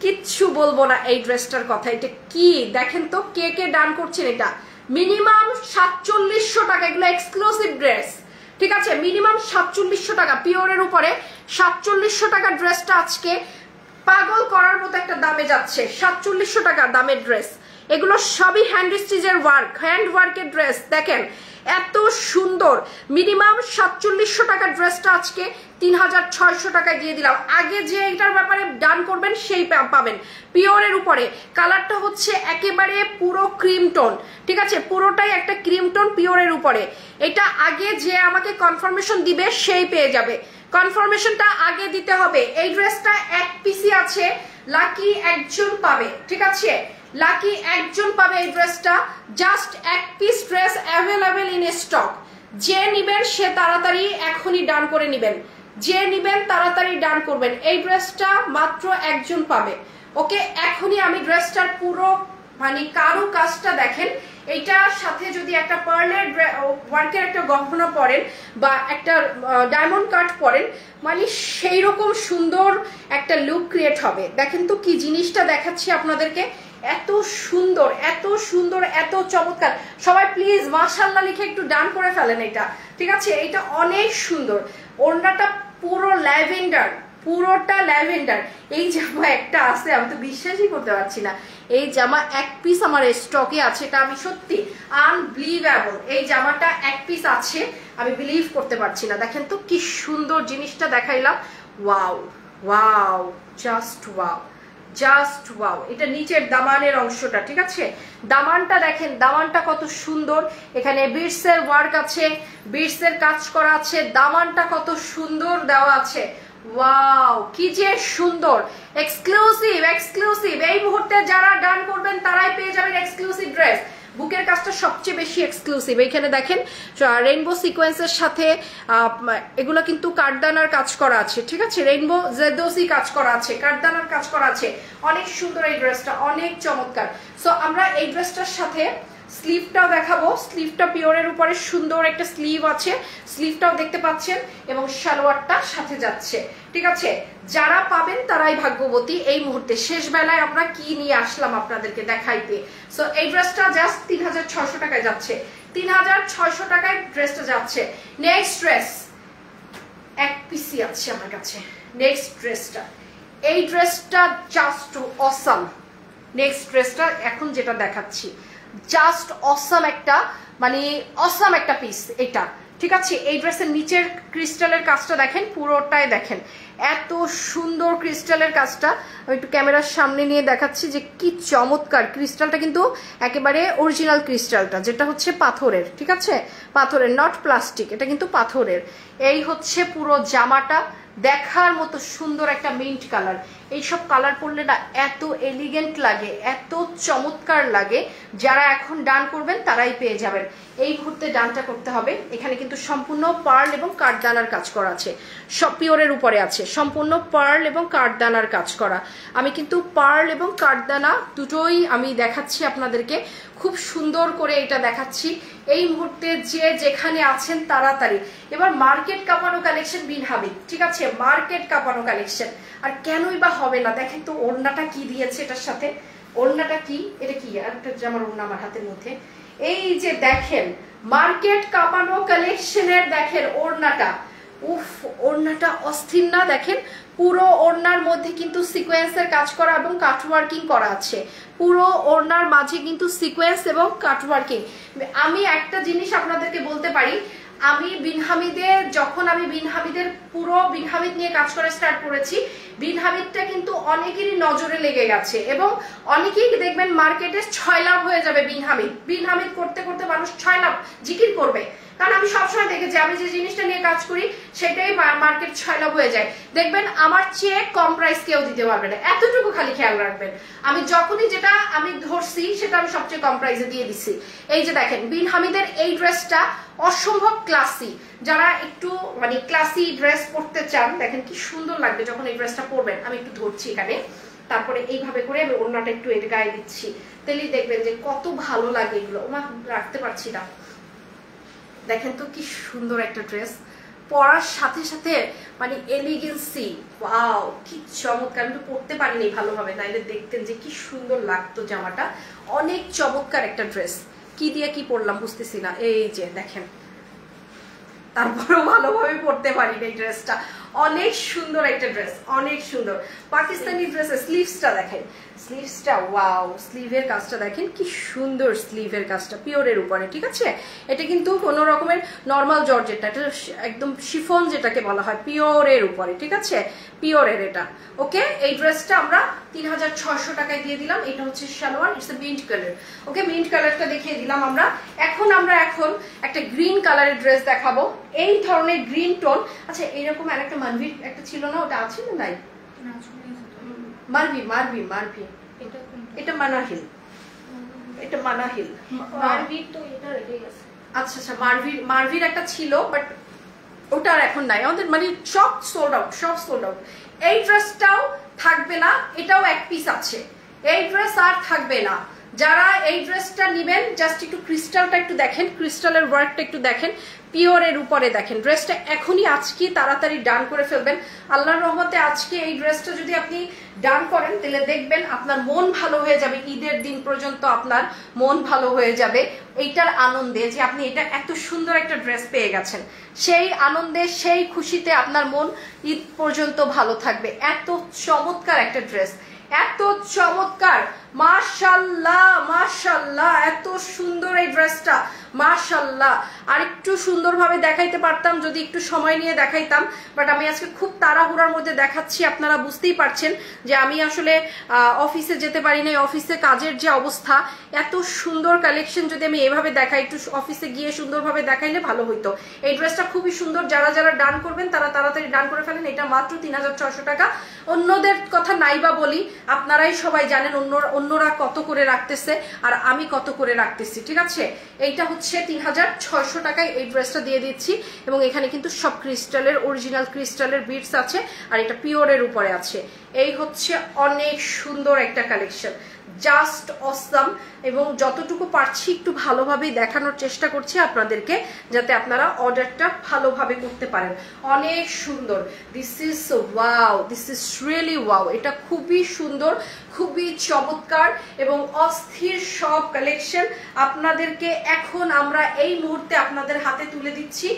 [SPEAKER 1] কিচ্ছু বলবো না এই ড্রেসটার কথা। এটা কি দেখেন তো, কে কে ডান করছেন। এটা মিনিমাম 4700 টাকা, এগুলো এক্সক্লুসিভ ড্রেস, ঠিক আছে। মিনিমাম 4700 টাকা পিওরের উপরে 4700 টাকার ড্রেসটা আজকে পাগল করার মতো একটা দামে যাচ্ছে। 4700 টাকা দামের ড্রেস, এগুলো সবই হ্যান্ড স্টিচের ওয়ার্ক, হ্যান্ড ওয়ার্কের ড্রেস। দেখেন এত সুন্দর। মিনিমাম 4700 টাকার ড্রেসটা আজকে 3600 টাকায় দিয়ে দিলাম। আগে যে এটার ব্যাপারে ডান করবেন সেই পাবেন পিওরের উপরে। কালারটা হচ্ছে একেবারে পুরো ক্রিম টোন, ঠিক আছে, পুরোটাই একটা ক্রিম টোন পিওরের উপরে। এটা আগে যে আমাকে কনফার্মেশন দিবে সেই পেয়ে যাবে। কনফার্মেশনটা আগে দিতে হবে। এই ড্রেসটা এক পিসি আছে, লাকি একজন পাবে, ঠিক আছে, লাকি একজন পাবে এই ড্রেসটা। জাস্ট এক piece dress available in stock. যে নিবেন সে তাড়াতাড়ি এখনই ডান করে নিবেন, যে নিবেন তাড়াতাড়ি ডান করবেন। এই ড্রেসটা মাত্র একজন পাবে, ওকে। এখনই আমি ড্রেসটার পুরো মানে কারু কাজটা দেখেন। এইটার সাথে যদি একটা পার্লের ওয়ার্কের একটা গহনা পরেন বা একটা ডায়মন্ড কাট পরেন, মানে সেই রকম সুন্দর একটা লুক ক্রিয়েট হবে। দেখেন তো কি জিনিসটা দেখাচ্ছি আপনাদেরকে, এত সুন্দর, এত সুন্দর, এত চমৎকার। সবাই প্লিজ মাশাআল্লাহ লিখে একটু ডান করে ফেলেন এটা, ঠিক আছে। এটা অনেক সুন্দর। ওড়নাটা পুরো ল্যাভেন্ডার, পুরোটা ল্যাভেন্ডার। এই জামা একটা আছে, আমি তো বিশ্বাসই করতে পারছি না এই জামা এক পিস আমার স্টকে আছে। এটা আমি সত্যি আনবিলিভেবল, এই জামাটা এক পিস আছে, আমি বিলিভ করতে পারছি না। দেখেন তো কি সুন্দর জিনিসটা দেখাইলাম। Wow wow, just wow, just wow. এটা নিচের দামানের অংশটা, ঠিক আছে, দামানটা দেখেন, দামানটা কত সুন্দর। এখানে বিটসের ওয়ার্ক আছে, বিটসের কাজ করা আছে, দামানটা কত সুন্দর দেওয়া আছে। ওয়াও, কি যে সুন্দর। Exclusive, exclusive. এই মুহূর্তে যারা ডান করবেন তারাই পেয়ে যাবেন এক্সক্লুসিভ ড্রেস। বুকের কাজটা সবচেয়ে বেশি এক্সক্লুসিভ। এইখানে দেখেন রেইনবো সিকোয়েন্সের সাথে এগুলো কিন্তু কাঠদানার কাজ করা আছে, ঠিক আছে, রেইনবো জেদোসি কাজ করা আছে, কাঠদানার কাজ করা আছে। অনেক সুন্দর এই ড্রেসটা, অনেক চমৎকার। সো আমরা এই ড্রেসটার সাথে স্লিভটাও দেখাবো। স্লিভটা পিওরের উপরে সুন্দর একটা স্লিভ আছে, স্লিভটাও দেখতে পাচ্ছেন, এবং সালোয়ারটা সাথে যাচ্ছে, ঠিক আছে। যারা পাবেন তারাই ভাগ্যবতী। এই মুহূর্তে শেষ বেলায় আমরা কি নিয়ে আসলাম আপনাদেরকে দেখাইতে। সো এই ড্রেসটা জাস্ট 3600 টাকায় যাচ্ছে, 3600 টাকায় ড্রেসটা যাচ্ছে। নেক্সট ড্রেস এক পিসি আছে আমার কাছে। নেক্সট ড্রেসটা, এই ড্রেসটা জাস্ট অসাম। নেক্সট ড্রেসটা এখন যেটা দেখাচ্ছি, জাস্ট অসাম একটা মানে অসাম একটা পিস এটা, ঠিক আছে। এই ড্রেসের নিচের ক্রিস্টালের কাজটা দেখেন, পুরোটাই দেখেন এত সুন্দর ক্রিস্টালের কাজটা। আমি একটু ক্যামেরার সামনে নিয়ে দেখাচ্ছি যে কি চমৎকার ক্রিস্টালটা, কিন্তু একেবারে অরিজিনাল ক্রিস্টালটা, যেটা হচ্ছে পাথরের, ঠিক আছে, পাথরের, নট প্লাস্টিক, এটা কিন্তু পাথরের। এই হচ্ছে পুরো জামাটা, দেখার মতো সুন্দর একটা মিন্ট কালার। এইসব কালার পরলে না এত এলিগেন্ট লাগে, এত চমৎকার লাগে। যারা এখন ডান করবেন তারাই পেয়ে যাবেন। এই মুহূর্তে ডানটা করতে হবে। এখানে কিন্তু সম্পূর্ণ পার্ল এবং কাঠদানার কাজ করা আছে, সব পিওরের উপরে আছে, সম্পূর্ণ পার্ল এবং কাঠদানার কাজ করা। আমি কিন্তু পার্ল এবং কাঠদানা দুটোই আমি দেখাচ্ছি আপনাদেরকে, খুব সুন্দর করে এটা দেখাচ্ছি এই মুহূর্তে। যে যেখানে আছেন তাড়াতাড়ি, এবার মার্কেট কাঁপানো কালেকশন বিন হামিদ, ঠিক আছে, মার্কেট কাঁপানো কালেকশন। আর কেনই বা হবে না, দেখেন তো ওড়নাটা কি দিয়েছে এটার সাথে, ওড়নাটা কি, এটা কি একটা জামার ওড়না আমার হাতের মধ্যে, এই যে দেখেন মার্কেট কাঁপানো কালেকশনের দেখেন ওড়নাটা, উফ ওড়নাটা অস্থির না, দেখেন পুরো ওড়নার মধ্যে কিন্তু সিকোয়েন্সের কাজ করা এবং কাটওয়ার্কিং করা আছে, পুরো ওড়নার মাঝে কিন্তু সিকোয়েন্স এবং কাটওয়ার্কিং। আমি একটা জিনিস আপনাদেরকে বলতে পারি, আমি বিন হামিদে যখন আমি বিন হামিদের পুরো বিন হামিদ নিয়ে কাজ করা স্টার্ট করেছি, বিন হামিদটা কিন্তু অনেকেরই নজরে লেগে গেছে এবং অনেকেই দেখবেন মার্কেটে 6 লাভ হয়ে যাবে। বিন হামিদ করতে করতে মানুষ 6 লাভ জিকির করবে, কারণ আমি সবসময় দেখেছি আমি যে জিনিসটা নিয়ে কাজ করি সেটাই মার্কেট 6 লাভ হয়ে যায়। দেখবেন আমার চেয়ে কম প্রাইস কেউ দিতে পারবে না, এতটুকু খালি খেয়াল রাখবেন। আমি যখনই যেটা আমি ধরছি সেটা আমি সবচেয়ে কম প্রাইসে দিয়ে দিচ্ছি। এই যে দেখেন বিন হামিদের এই ড্রেসটা অসম্ভব ক্লাসি, যারা একটু মানে ক্লাসি ড্রেস পরতে চান, দেখেন কি সুন্দর লাগবে যখন এই ড্রেসটা পরবেন। আমি একটু ধরছি এখানে, তারপরে এইভাবে করে আমি ওড়নাটা একটু এর গায়ে দিচ্ছি, তাহলেই দেখবেন যে কত ভালো লাগে এগুলো। ওমা রাখতে পারছি না, দেখেন তো কি সুন্দর একটা ড্রেস, পরার সাথে সাথে মানে এলিগেন্সি, ওয়াও কি চমৎকার। আমি তো পরতে পারিনি ভালোভাবে, নাইলে দেখতেন যে কি সুন্দর লাগতো জামাটা। অনেক চমৎকার একটা ড্রেস, কি দিয়ে কি পরলাম বুঝতেছি না। এই যে দেখেন, তারপরেও ভালোভাবে পরতে পারিনি এই ড্রেসটা, অনেক সুন্দর একটা ড্রেস, অনেক সুন্দর পাকিস্তানি ড্রেসের স্লিভসটা দেখেন, স্লিভসটা ওয়াও, স্লিভের কাজটা দেখেন কি সুন্দর, স্লিভের কাজটা পিওরের উপরে, ঠিক আছে। এটা কিন্তু কোনো রকমের নর্মাল জর্জেটটা, এটা একদম শিফন যেটাকে বলা হয়, পিওরের উপরে, ঠিক আছে, পিওরের এটা। ওকে, এই ড্রেসটা আমরা 3600 টাকায় দিয়ে দিলাম। এটা হচ্ছে salwar, it's a mint colour. Okay, mint কালারটা দেখিয়ে দিলাম আমরা। এখন একটা গ্রিন কালারের ড্রেস দেখাবো, এই ধরনের গ্রিন টোন। আচ্ছা, এইরকম আরেকটা মানভির একটা ছিল না, ওটা আছে না? নাই, মারভি মারভি মারভি, এটা মানাহিল, এটা মানাহিল, মারভির তো এটা রেখে গেছে। আচ্ছা আচ্ছা, মারভির একটা ছিল, বাট ওটা আর এখন নাই আমাদের, মানে সব সোল্ড আউট, সব সোল্ড আউট। এই ড্রেসটাও থাকবে না, এটাও এক পিস আছে, এই ড্রেস আর থাকবে না। যারা এই ড্রেসটা নেবেন জাস্ট একটু ক্রিস্টালটা একটু দেখেন, ক্রিস্টালের ওয়ার্কটা একটু দেখেন, পিওরের উপরে দেখেন। ড্রেসটা এখনই আজকে তাড়াতাড়ি ডান করে ফেলবেন। আল্লাহর রহমতে আজকে এই ড্রেসটা যদি আপনি ডান করেন তাহলে দেখবেন আপনার মন ভালো হয়ে যাবে, ঈদের দিন পর্যন্ত আপনার মন ভালো হয়ে যাবে এইটার আনন্দে যে আপনি এটা এত সুন্দর একটা ড্রেস পেয়ে গেছেন। সেই আনন্দে, সেই খুশিতে আপনার মন ঈদ পর্যন্ত ভালো থাকবে। এত চমৎকার একটা ড্রেস, এত চমৎকার, মাশাআল্লাহ মাশাআল্লাহ, এত সুন্দর এই ড্রেসটা, মাশাআল্লাহ। আর একটু সুন্দরভাবে দেখাইতে পারতাম যদি একটু সময় নিয়ে দেখাইতাম, বাট আমি আজকে খুব তাড়াহুড়ার মধ্যে দেখাচ্ছি। আপনারা বুঝতেই পারছেন যে আমি আসলে অফিসে যেতে পারি না, অফিসে কাজের যে অবস্থা। এত সুন্দর কালেকশন যদি আমি এভাবে দেখাই, একটু অফিসে গিয়ে সুন্দরভাবে দেখাইলে ভালো হইতো। এই ড্রেসটা খুবই সুন্দর, যারা যারা ডান করবেন তারা তাড়াতাড়ি ডান করে ফেলেন। এটা মাত্র 3600 টাকা। অন্যদের কথা নাইবা বলি, আপনারাই সবাই জানেন অন্যরা কত করে রাখতেছে আর আমি কত করে রাখতেছি, ঠিক আছে। এইটা হচ্ছে 3600 টাকায় এই ড্রেসটা দিয়ে দিচ্ছি, এবং এখানে কিন্তু সব ক্রিস্টালের, অরিজিনাল ক্রিস্টালের বিটস আছে, আর এটা পিওরের উপরে আছে। এই হচ্ছে অনেক সুন্দর একটা কালেকশন, জাস্ট অসাম। এবং যতটুকু পারছি একটু ভালোভাবেই দেখানোর চেষ্টা করছি আপনাদেরকে, যাতে আপনারা অর্ডারটা ভালোভাবে করতে পারেন। অনেক সুন্দর, this is wow, this is really wow. এটা খুবই সুন্দর, খুবই চমৎকার এবং অস্থির সব কালেকশন আপনাদেরকে এখন আমরা এই মুহূর্তে আপনাদের হাতে তুলে দিচ্ছি।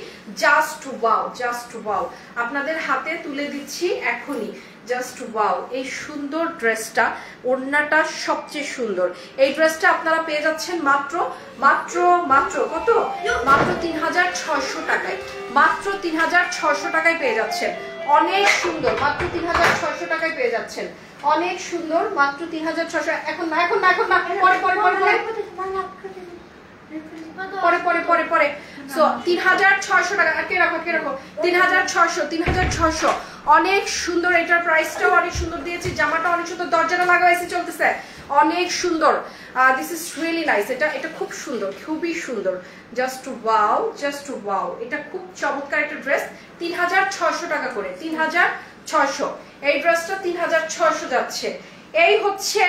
[SPEAKER 1] জাস্ট ওয়াও, জাস্ট ওয়াও, আপনাদের হাতে তুলে দিচ্ছি এখনই। জাস্ট ওয়াও, এই সুন্দর ড্রেসটা, ওড়নাটা সবচেয়ে সুন্দর। এই ড্রেসটা আপনারা পেয়ে যাচ্ছেন মাত্র মাত্র মাত্র কত, মাত্র 3600 টাকায়, মাত্র 3600 টাকায় পেয়ে যাচ্ছেন। অনেক সুন্দর, মাত্র 3600 টাকায় পেয়ে যাচ্ছেন, অনেক সুন্দর, মাত্র 3600। এখন না, এখন না, এখন না, পরে পরে পরে পরে পরে পরে পরে পরে সো 3600 টাকা। কে রাখো, কে রাখো, 3600, 3600। অনেক সুন্দর, এটার প্রাইসটাও অনেক সুন্দর দিয়েছি, জামাটা অনেক সুন্দর, দরজাটা লাগাইছি চলতেছে, অনেক সুন্দর। দিস ইজ রিয়েলি নাইস, এটা এটা খুব সুন্দর, খুবই সুন্দর, জাস্ট ওয়াও, জাস্ট ওয়াও। এটা খুব চমৎকার একটা ড্রেস, 3600 টাকা করে, 3600। এই ড্রেসটা 3600 যাচ্ছে। এই হচ্ছে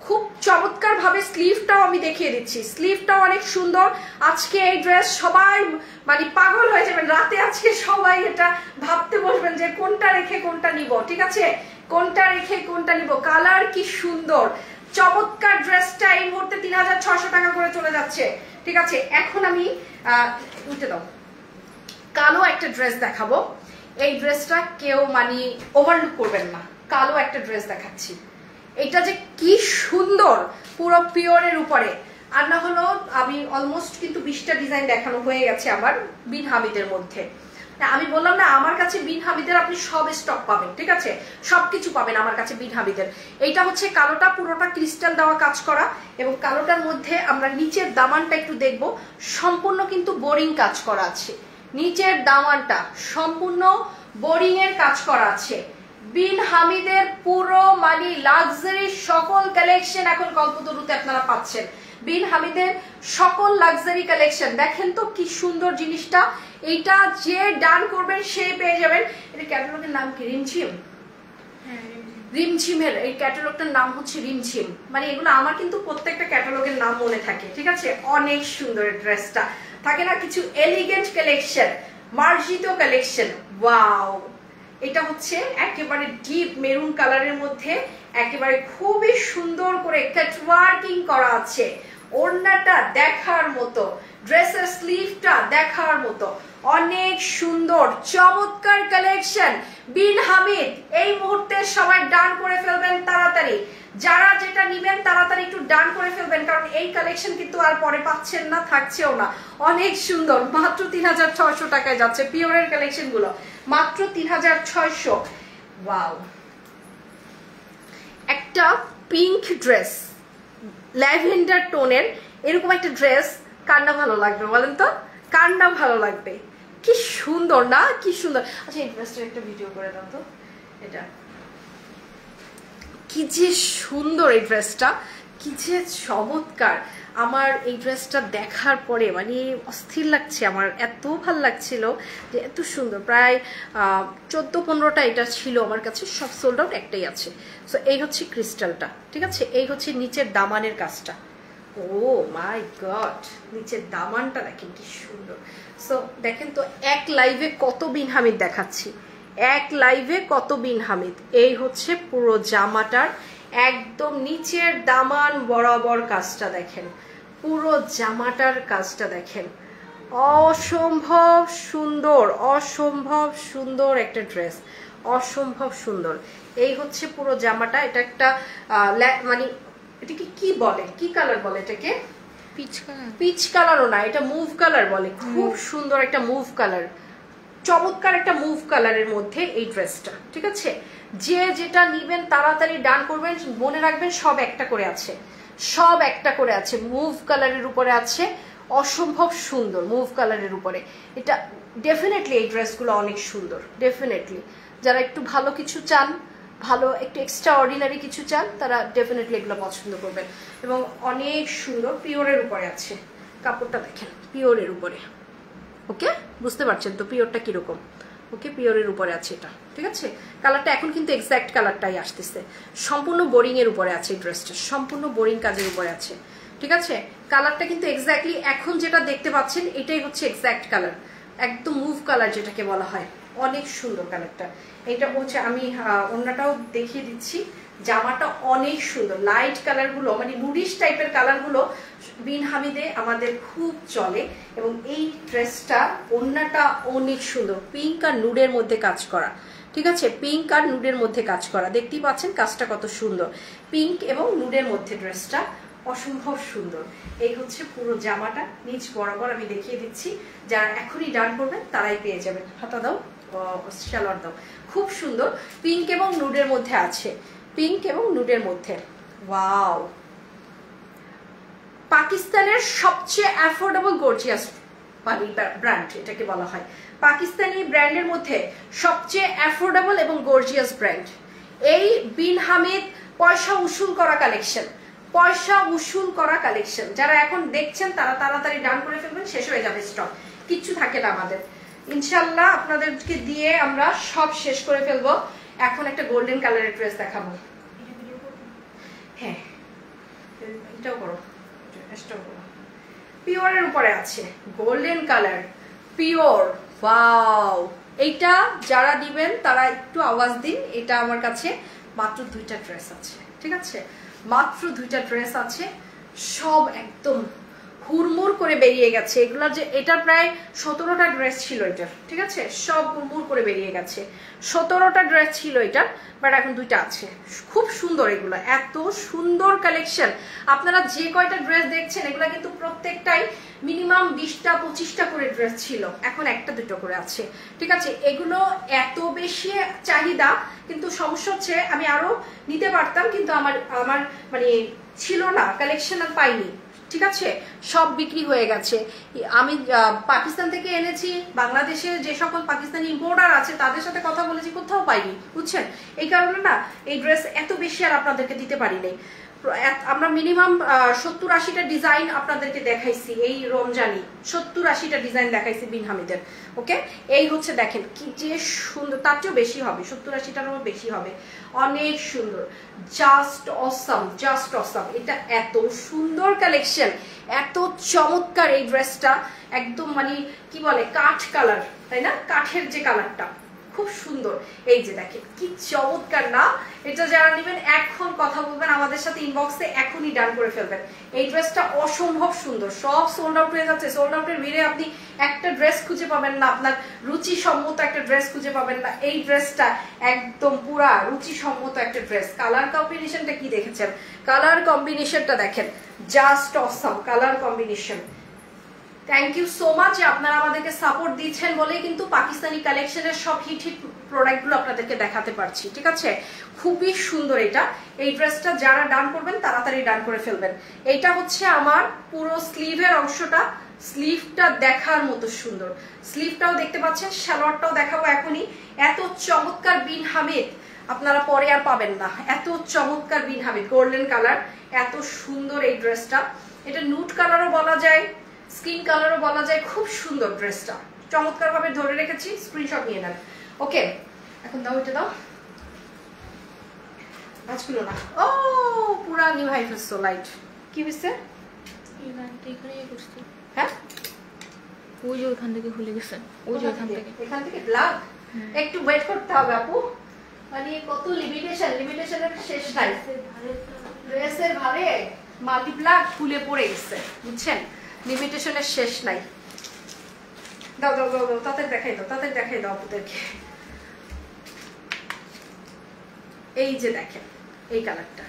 [SPEAKER 1] খুব চমৎকার ভাবে স্লিভটাও আমি দেখিয়ে দিচ্ছি, স্লিভটাও অনেক সুন্দর। আজকে এই ড্রেস সবাই মানে পাগল হয়ে যাবেন, রাতে আজকে সবাই এটা ভাবতে বসবেন যে কোনটা রেখে কোনটা নিব, ঠিক আছে, কোনটা রেখে কোনটা নিব। কালার কি সুন্দর, চমৎকার। ড্রেসটা এই মুহূর্তে 3600 টাকা করে চলে যাচ্ছে, ঠিক আছে। এখন আমি উঠে দাও, কালো একটা ড্রেস দেখাবো। এই ড্রেসটা কেউ মানে ওভারলুক করবেন না, কালো একটা ড্রেস দেখাচ্ছি। এটা যে কি সুন্দর, পুরো পিওরের উপরে। আর না হলো আমি অলমোস্ট কিন্তু 20টা ডিজাইন দেখানো হয়ে গেছে আমার বিন হামিদের মধ্যে। আমি বললাম না, আমার কাছে বিন হামিদের আপনি সব স্টক পাবেন, ঠিক আছে, সবকিছু পাবেন আমার কাছে বিন হামিদের। এইটা হচ্ছে কালোটা, পুরোটা ক্রিস্টাল দেওয়া কাজ করা, এবং কালোটার মধ্যে আমরা নিচের দামানটা একটু দেখব, সম্পূর্ণ কিন্তু বোরিং কাজ করা আছে। নিচের দামানটা সম্পূর্ণ বোরিং এর কাজ করা আছে। বিন হামিদের পুরো মানে লাক্সারি সকল কালেকশন এখন কল্পতরুতে আপনারা পাচ্ছেন। বিন হামিদের সকল লাক্সারি কালেকশন দেখেন তো কি সুন্দর জিনিসটা। এইটা যে ডান করবেন সে পেয়ে যাবেন। এটা ক্যাটালগের নাম কি? রিমঝিম। রিমঝিমের এই ক্যাটালগটার নাম হচ্ছে রিমঝিম। মানে এগুলো আমার কিন্তু প্রত্যেকটা ক্যাটালগের নাম মনে থাকে, ঠিক আছে। অনেক সুন্দর ড্রেসটা, থাকে না কিছু এলিগেন্ট কালেকশন, মার্জিত কালেকশন। ওয়াও, এটা হচ্ছে একেবারে ডিপ মেরুন কালারের মধ্যে একেবারে খুবই সুন্দর করে কাটওয়ার্কিং করা আছে। ওড়নাটা দেখার মতো, ড্রেসের স্লিভটা দেখার মতো, অনেক সুন্দর চমৎকার কালেকশন। বিন হামিদ এই মুহূর্তে সবাই ডান করে ফেলবেন তাড়াতাড়ি, যারা যেটা নিবেন তাড়াতাড়ি একটু ডান করে ফেলবেন, কারণ এই কালেকশন কিন্তু আর পরে পাচ্ছেন না, থাকছেও না। অনেক সুন্দর, মাত্র 3600 টাকায় যাচ্ছে পিওরের কালেকশন গুলো, মাত্র 3600। ওয়াও, একটা পিঙ্ক ড্রেস, ল্যাভেন্ডার টোনের এরকম একটা ড্রেস কার না ভালো লাগবে বলেন তো, কার না ভালো লাগবে? কি সুন্দর না, কি সুন্দর। আচ্ছা, এই ড্রেসটার একটা ভিডিও করে দাও তো। এটা কি যে সুন্দর, এই ড্রেসটা কি যে চমৎকার। আমার এই ড্রেসটা দেখার পরে মানে অস্থির লাগছে, আমার এত ভাল লাগছিল যে এত সুন্দর। প্রায় 14-15টা এটা ছিল আমার কাছে, সব সোল্ড আউট, একটাই আছে। সো এই হচ্ছে ক্রিস্টালটা, ঠিক আছে। এই হচ্ছে নিচের দামানের কাজটা। ও মাই গড, নিচের দামানটা দেখেন কি সুন্দর। সো দেখেন তো, এক লাইভে কত বিন হামিদ দেখাচ্ছি, এক লাইভে কত বিন হামিদ। এই হচ্ছে পুরো জামাটার একদম নিচের দামান বরাবর কাজটা দেখেন, পুরো জামাটার কাজটা দেখেন, অসম্ভব সুন্দর, অসম্ভব সুন্দর একটা ড্রেস, অসম্ভব সুন্দর। এই হচ্ছে পুরো জামাটা। এটা একটা মানে এটাকে কি বলে, কি কালার বলে এটাকে?
[SPEAKER 2] Peach colour.
[SPEAKER 1] পিচ কালারও না, এটা মুভ কালার বলে। খুব সুন্দর একটা মুভ কালার, চমৎকার একটা মুভ কালারের মধ্যে এই ড্রেসটা, ঠিক আছে। যে যেটা নিবেন তাড়াতাড়ি ডান করবেন, মনে রাখবেন সব একটা করে আছে, সব একটা করে আছে, মুভ কালারের উপরে আছে, অসম্ভব সুন্দর মুভ কালারের উপরে। এটা ডেফিনেটলি এই ড্রেসগুলো অনেক সুন্দর, ডেফিনেটলি যারা একটু ভালো কিছু চান, ভালো একটু এক্সট্রা অর্ডিনারি কিছু চান, তারা ডেফিনেটলি এগুলো পছন্দ করবেন। এবং অনেক সুন্দর পিওরের উপরে আছে, কাপড়টা দেখেন পিওরের উপরে। ওকে, বুঝতে পারছেন তো পিওরটা কিরকম? ওকে, পিওরের উপরে আছে এটা, ঠিক আছে। কালারটা এখন কিন্তু এক্স্যাক্ট কালারটাই আসতেছে, সম্পূর্ণ বোরিং এর উপরে আছে এই ড্রেসটা, সম্পূর্ণ বোরিং কাজের উপরে আছে, ঠিক আছে। কালারটা কিন্তু এক্স্যাক্টলি এখন যেটা দেখতে পাচ্ছেন এটাই হচ্ছে এক্স্যাক্ট কালার, একদম মুভ কালার যেটাকে বলা হয়। অনেক সুন্দর কালারটা। এটা হচ্ছে আমি অন্যটাও দেখিয়ে দিচ্ছি। জামাটা অনেক সুন্দর, লাইট কালার গুলো মানে নুডিশ টাইপের কালার গুলো বিন হামিদে আমাদের খুব চলে। এবং এই ড্রেসটা ওড়নাটা অনেক সুন্দর, পিঙ্ক আর নুডের মধ্যে কাজ করা, ঠিক আছে, পিঙ্ক আর নুডের মধ্যে কাজ করা, দেখতেই পাচ্ছেন কাজটা কত সুন্দর, পিঙ্ক এবং নুডের মধ্যে ড্রেসটা অসম্ভব সুন্দর। এই হচ্ছে পুরো জামাটা, নিচ বরাবর আমি দেখিয়ে দিচ্ছি, যারা এখনই ডান করবেন তারাই পেয়ে যাবেন। হাতা দাও, সালোয়ার দাও, খুব সুন্দর পিঙ্ক এবং নুডের মধ্যে আছে, পিঙ্ক এবং নুডের মধ্যে। ওয়াও, পাকিস্তানের সবচেয়ে অ্যাফোর্ডেবল গর্জিয়াস ব্র্যান্ড এটাকে বলা হয়, পাকিস্তানি ব্র্যান্ডের মধ্যে সবচেয়ে অ্যাফোর্ডেবল এবং গর্জিয়াস ব্র্যান্ড এই বিন হামিদ। পয়সা উসুল করা কালেকশন, পয়সা উসুল করা কালেকশন, যারা এখন দেখছেন তারা তাড়াতাড়ি ডান করে ফেলবেন, শেষ হয়ে যাবে স্টক, কিচ্ছু থাকে না আমাদের ইনশাল্লাহ। আপনাদেরকে দিয়ে আমরা সব শেষ করে ফেলবো। এখন একটা গোল্ডেন কালারের ড্রেস দেখাবো, হ্যাঁ এটাও করো, পিওরের উপরে আছে গোল্ডেন কালার, পিওর। ওয়াও, এইটা যারা দিবেন তারা একটু আওয়াজ দিন। এটা আমার কাছে মাত্র 2টা ড্রেস আছে, ঠিক আছে, মাত্র 2টা ড্রেস আছে, সব একদম হুড়মুড় করে বেরিয়ে গেছে। এগুলা যে এটা প্রায় 17টা ড্রেস ছিল এটার, ঠিক আছে, সব হুড়মুড় করে বেরিয়ে গেছে। 17টা ড্রেস ছিল এটার, বাট এখন 2টা আছে। খুব সুন্দর এগুলো, এত সুন্দর কালেকশন। আপনারা যে কয়টা ড্রেস দেখছেন এগুলা কিন্তু প্রত্যেকটাই মিনিমাম 20টা 25টা করে ড্রেস ছিল, এখন 1টা 2টো করে আছে, ঠিক আছে। এগুলো এত বেশি চাহিদা, কিন্তু সমস্যা হচ্ছে আমি আরো নিতে পারতাম, কিন্তু আমার মানে ছিল না, কালেকশন আর পাইনি, ঠিক আছে, সব বিক্রি হয়ে গেছে। আমি পাকিস্তান থেকে এনেছি, বাংলাদেশে যে সকল পাকিস্তানি ইম্পোর্টার আছে তাদের সাথে কথা বলেছি, কোথাও পাইনি, বুঝছেন। এই কারণে না এই ড্রেস এত বেশি আর আপনাদেরকে দিতে পারিনি। আমরা মিনিমাম 70-80টা ডিজাইন আপনাদেরকে দেখাইছি এই রমজানি, 70-80টা ডিজাইন দেখাইছি বিন হামিদের। ওকে, এই হচ্ছে দেখেন কি যে সুন্দর, তার চেয়েও বেশি হবে, 70-80টারও বেশি হবে, অনেক সুন্দর, জাস্ট অসাম, জাস্ট অসাম। এটা এত সুন্দর কালেকশন, এত চমৎকার এই ড্রেসটা, একদম মানে কি বলে কাঠ কালার, তাই না, কাঠের যে কালারটা খুব সুন্দর। এই যে দেখেন কি চমৎকার না, এটা যারা নেবেন এখন কথা বলবেন আমাদের সাথে ইনবক্সে, এখনই ডান করে ফেলবেন। এই ড্রেসটা অসম্ভব সুন্দর, সব সোল্ড আউট হয়ে যাচ্ছে, সোল্ড আউটের ভিড়ে আপনি একটা ড্রেস খুঁজে পাবেন না, আপনার রুচি সম্মত একটা ড্রেস খুঁজে পাবেন না। এই ড্রেসটা একদম পুরা রুচি সম্মত একটা ড্রেস। কালার কম্বিনেশনটা কি দেখেছেন, কালার কম্বিনেশনটা দেখেন, just awesome colour combination. Thank you so much, আপনারা আমাদেরকে সাপোর্ট দিচ্ছেন বলেই কিন্তু পাকিস্তানি কালেকশনের সব হিট প্রোডাক্টগুলো আপনাদেরকে দেখাতে পারছি, ঠিক আছে। খুবই সুন্দর এটা, এই ড্রেসটা যারা ডান করবেন তাড়াতাড়ি ডান করে ফেলবেন। এইটা হচ্ছে আমার পুরো স্লিভের অংশটা, স্লিভটা দেখার মতো সুন্দর, স্লিভটাও দেখতে পাচ্ছেন, সালোয়ারটাও দেখাবো এখনই। এত চমৎকার বিন হামিদ আপনারা পরে আর পাবেন না, এত চমৎকার বিন হামিদ, গোল্ডেন কালার, এত সুন্দর এই ড্রেসটা। এটা নুড কালারও বলা যায়, স্কিন কালারও বলা যায়, খুব সুন্দর ড্রেসটা, চমৎকার ভাবে ধরে রেখেছি, স্ক্রিনশট নিয়ে নেন। ওকে, এখন দাও, এটা দাও, আজগুলো না, ও পুরা নিউ হাই ফেলছো, লাইট কি হয়েছে, হ্যাঁ
[SPEAKER 2] ওই যে ওখান থেকে খুলে গেছে, ওই যে ওখান থেকে,
[SPEAKER 1] এখান থেকে ব্ল্যাক, একটু ওয়েট করতে হবে আপু, মানে কত লিমিটেশনের শেষ নাই। ড্রেসের ভারে মাল্টি ব্ল্যাক খুলে পড়ে গেছে, বুঝছেন, লিমিটেশনের শেষ নাই। দাও দাও দাও দাও, তাদের দেখাই দাও, তাদের দেখাই দাও আপুদেরকে। এই যে দেখেন এই কালারটা